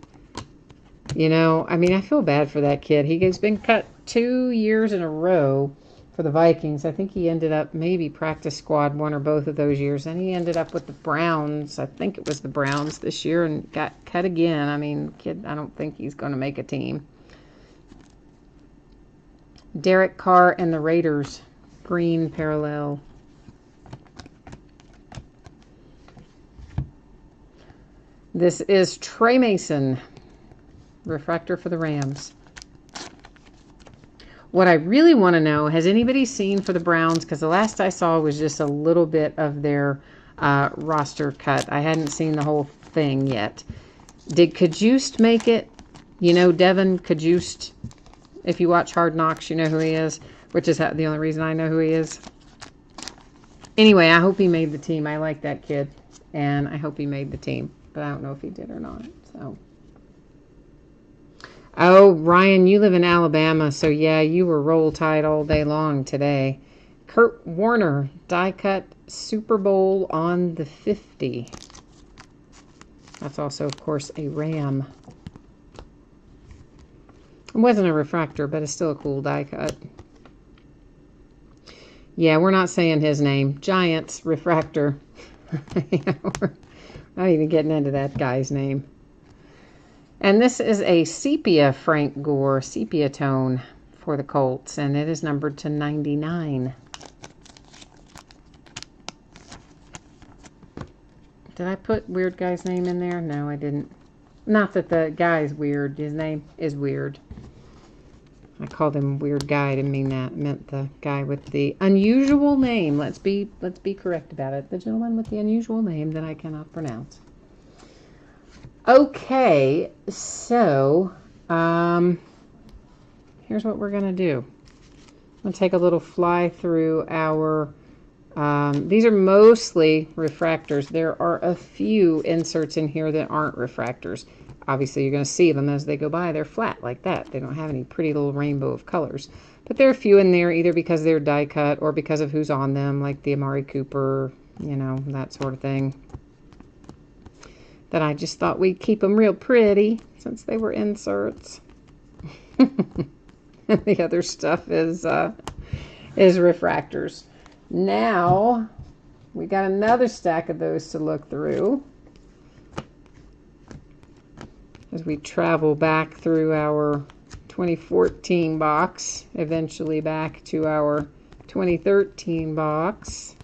You know, I mean, I feel bad for that kid. He's been cut 2 years in a row for the Vikings. I think he ended up maybe practice squad 1 or both of those years. And he ended up with the Browns. I think it was the Browns this year and got cut again. I mean, kid, I don't think he's going to make a team. Derek Carr and the Raiders. Green parallel. This is Trey Mason. Refractor for the Rams. What I really want to know, has anybody seen for the Browns, because the last I saw was just a little bit of their roster cut. I hadn't seen the whole thing yet. Did Cajuste make it? You know Devin Cajuste. If you watch Hard Knocks, you know who he is, which is the only reason I know who he is. Anyway, I hope he made the team. I like that kid, and I hope he made the team, but I don't know if he did or not. So. Oh, Ryan, you live in Alabama, so yeah, you were Roll Tide all day long today. Kurt Warner, die cut Super Bowl on the 50. That's also, of course, a Ram. It wasn't a refractor, but it's still a cool die cut. Yeah, we're not saying his name. Giants Refractor. We're not even getting into that guy's name. And this is a sepia Frank Gore, sepia tone for the Colts, and it is numbered to 99. Did I put weird guy's name in there? No, I didn't. Not that the guy's weird. His name is weird. I called him weird guy. I didn't mean that. I meant the guy with the unusual name. Let's be correct about it. The gentleman with the unusual name that I cannot pronounce. Okay, so here's what we're gonna do. I'm gonna take a little fly through our. These are mostly refractors. There are a few inserts in here that aren't refractors. Obviously, you're going to see them as they go by. They're flat like that. They don't have any pretty little rainbow of colors. But there are a few in there either because they're die cut or because of who's on them, like the Amari Cooper, you know, that sort of thing. That I just thought we'd keep them real pretty since they were inserts. And the other stuff is refractors. Now, we got another stack of those to look through as we travel back through our 2014 box, eventually back to our 2013 box.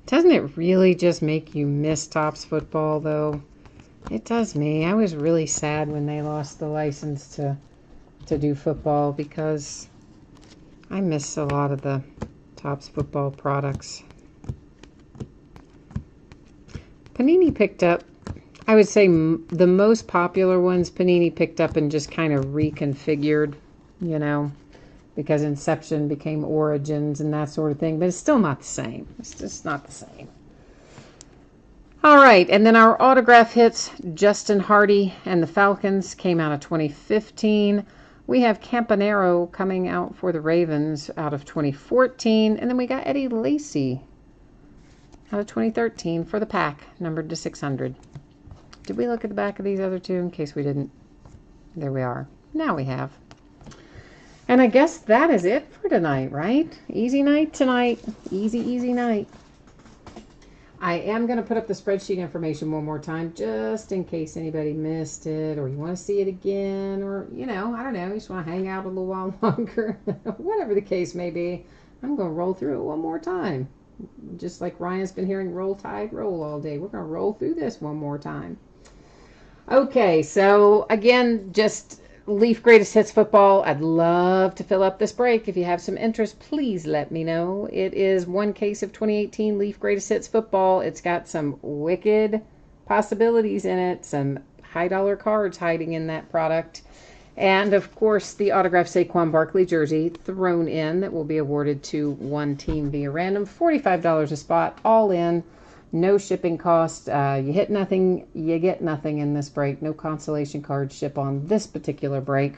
Doesn't it really just make you miss Topps football, though? It does me. I was really sad when they lost the license to do football because I miss a lot of the Topps football products. Panini picked up, I would say the most popular ones Panini picked up and just kind of reconfigured, you know, because Inception became Origins and that sort of thing, but it's still not the same. It's just not the same. All right, and then our autograph hits, Justin Hardy and the Falcons came out of 2015. We have Campanero coming out for the Ravens out of 2014. And then we got Eddie Lacy out of 2013 for the Pack, numbered to 600. Did we look at the back of these other two in case we didn't? There we are. Now we have. And I guess that is it for tonight, right? Easy night tonight. Easy, easy night. I am going to put up the spreadsheet information one more time just in case anybody missed it or you want to see it again or, you know, I don't know, you just want to hang out a little while longer. Whatever the case may be, I'm going to roll through it one more time. Just like Ryan's been hearing Roll Tide Roll all day. We're going to roll through this one more time. Okay, so again, just Leaf Greatest Hits Football. I'd love to fill up this break. If you have some interest, please let me know. It is one case of 2018 Leaf Greatest Hits Football. It's got some wicked possibilities in it, some high dollar cards hiding in that product. And of course, the autographed Saquon Barkley jersey thrown in that will be awarded to one team via random. $45 a spot, all in. No shipping cost. You hit nothing, you get nothing in this break. No consolation cards ship on this particular break.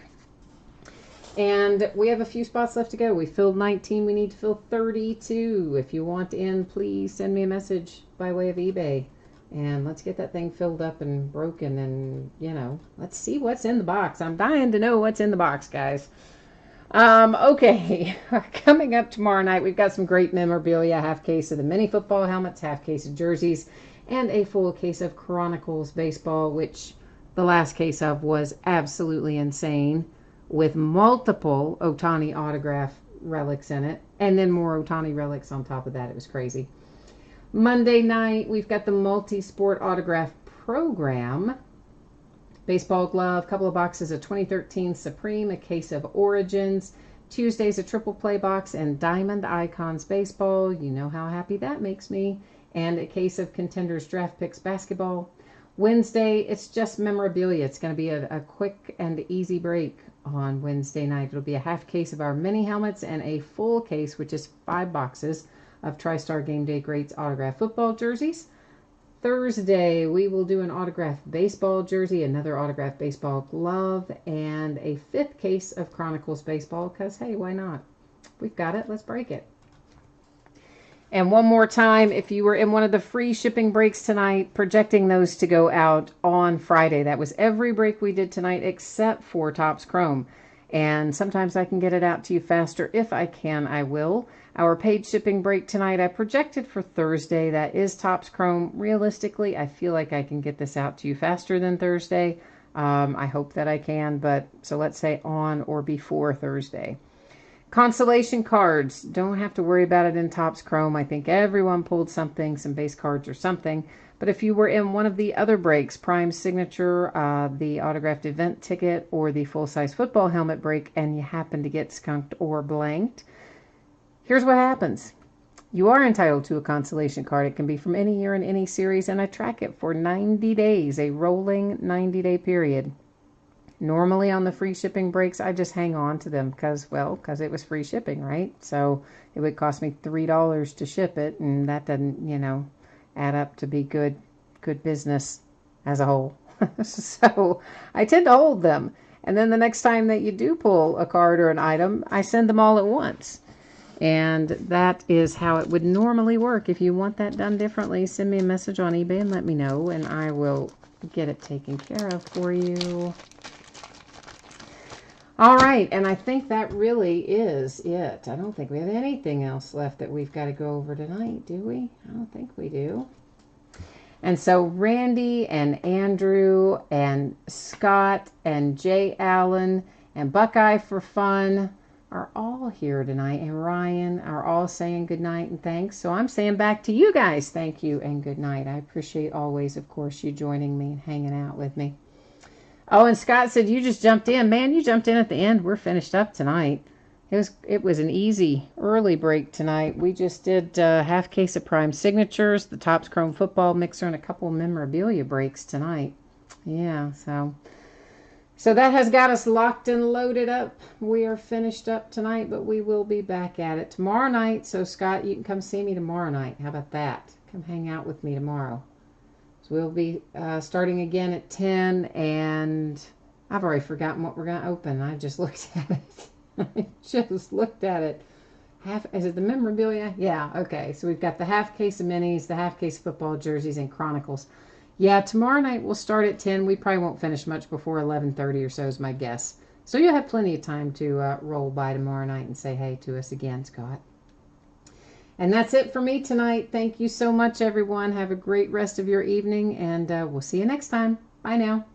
And we have a few spots left to go. We filled 19. We need to fill 32. If you want in, please send me a message by way of eBay. And let's get that thing filled up and broken. And, you know, let's see what's in the box. I'm dying to know what's in the box, guys. Okay, coming up tomorrow night, we've got some great memorabilia, half case of the mini football helmets, half case of jerseys, and a full case of Chronicles baseball, which the last case of was absolutely insane, with multiple Ohtani autograph relics in it, and then more Ohtani relics on top of that. It was crazy. Monday night, we've got the multi-sport autograph program. Baseball glove, couple of boxes of 2013 Supreme, a case of Origins. Tuesday's a triple play box and Diamond Icons baseball. You know how happy that makes me. And a case of Contenders Draft Picks basketball. Wednesday, it's just memorabilia. It's going to be a quick and easy break on Wednesday night. It'll be a half case of our mini helmets and a full case, which is 5 boxes of TriStar Game Day Greats autograph football jerseys. Thursday, we will do an autographed baseball jersey, another autographed baseball glove, and a 5th case of Chronicles baseball, because, hey, why not? We've got it. Let's break it. And one more time, if you were in one of the free shipping breaks tonight, projecting those to go out on Friday. That was every break we did tonight except for Topps Chrome. And sometimes I can get it out to you faster. If I can, I will. Our paid shipping break tonight, I projected for Thursday. That is Topps Chrome. Realistically, I feel like I can get this out to you faster than Thursday. I hope that I can, but so let's say on or before Thursday. Consolation cards. Don't have to worry about it in Topps Chrome. I think everyone pulled something, some base cards or something. But if you were in one of the other breaks, Prime Signature, the autographed event ticket, or the full-size football helmet break, and you happen to get skunked or blanked, here's what happens. You are entitled to a consolation card. It can be from any year in any series, and I track it for 90 days, a rolling 90-day period. Normally on the free shipping breaks, I just hang on to them because it was free shipping, right? So it would cost me $3 to ship it, and that doesn't, add up to be good business as a whole. So I tend to hold them. And then the next time that you do pull a card or an item, I send them all at once. And that is how it would normally work. If you want that done differently, send me a message on eBay and let me know, and I will get it taken care of for you. All right, and I think that really is it. I don't think we have anything else left that we've got to go over tonight, do we? I don't think we do. And so Randy and Andrew and Scott and Jay Allen and Buckeye for Fun are all here tonight, and Ryan are all saying good night and thanks. So I'm saying back to you guys, thank you and good night. I appreciate always, of course, you joining me and hanging out with me. Oh, and Scott said you just jumped in. Man, you jumped in at the end. We're finished up tonight. It was an easy early break tonight. We just did half case of Prime Signatures, the Topps Chrome football mixer, and a couple of memorabilia breaks tonight. Yeah, so that has got us locked and loaded up. We are finished up tonight, but we will be back at it tomorrow night. So, Scott, you can come see me tomorrow night. How about that? Come hang out with me tomorrow. So we'll be starting again at 10, and I've already forgotten what we're going to open. I just looked at it. I just looked at it. Is it the memorabilia? Yeah, okay. So we've got the half case of minis, the half case football jerseys, and Chronicles. Yeah, tomorrow night we'll start at 10. We probably won't finish much before 11:30 or so is my guess. So you'll have plenty of time to roll by tomorrow night and say hey to us again, Scott. And that's it for me tonight. Thank you so much, everyone. Have a great rest of your evening, and we'll see you next time. Bye now.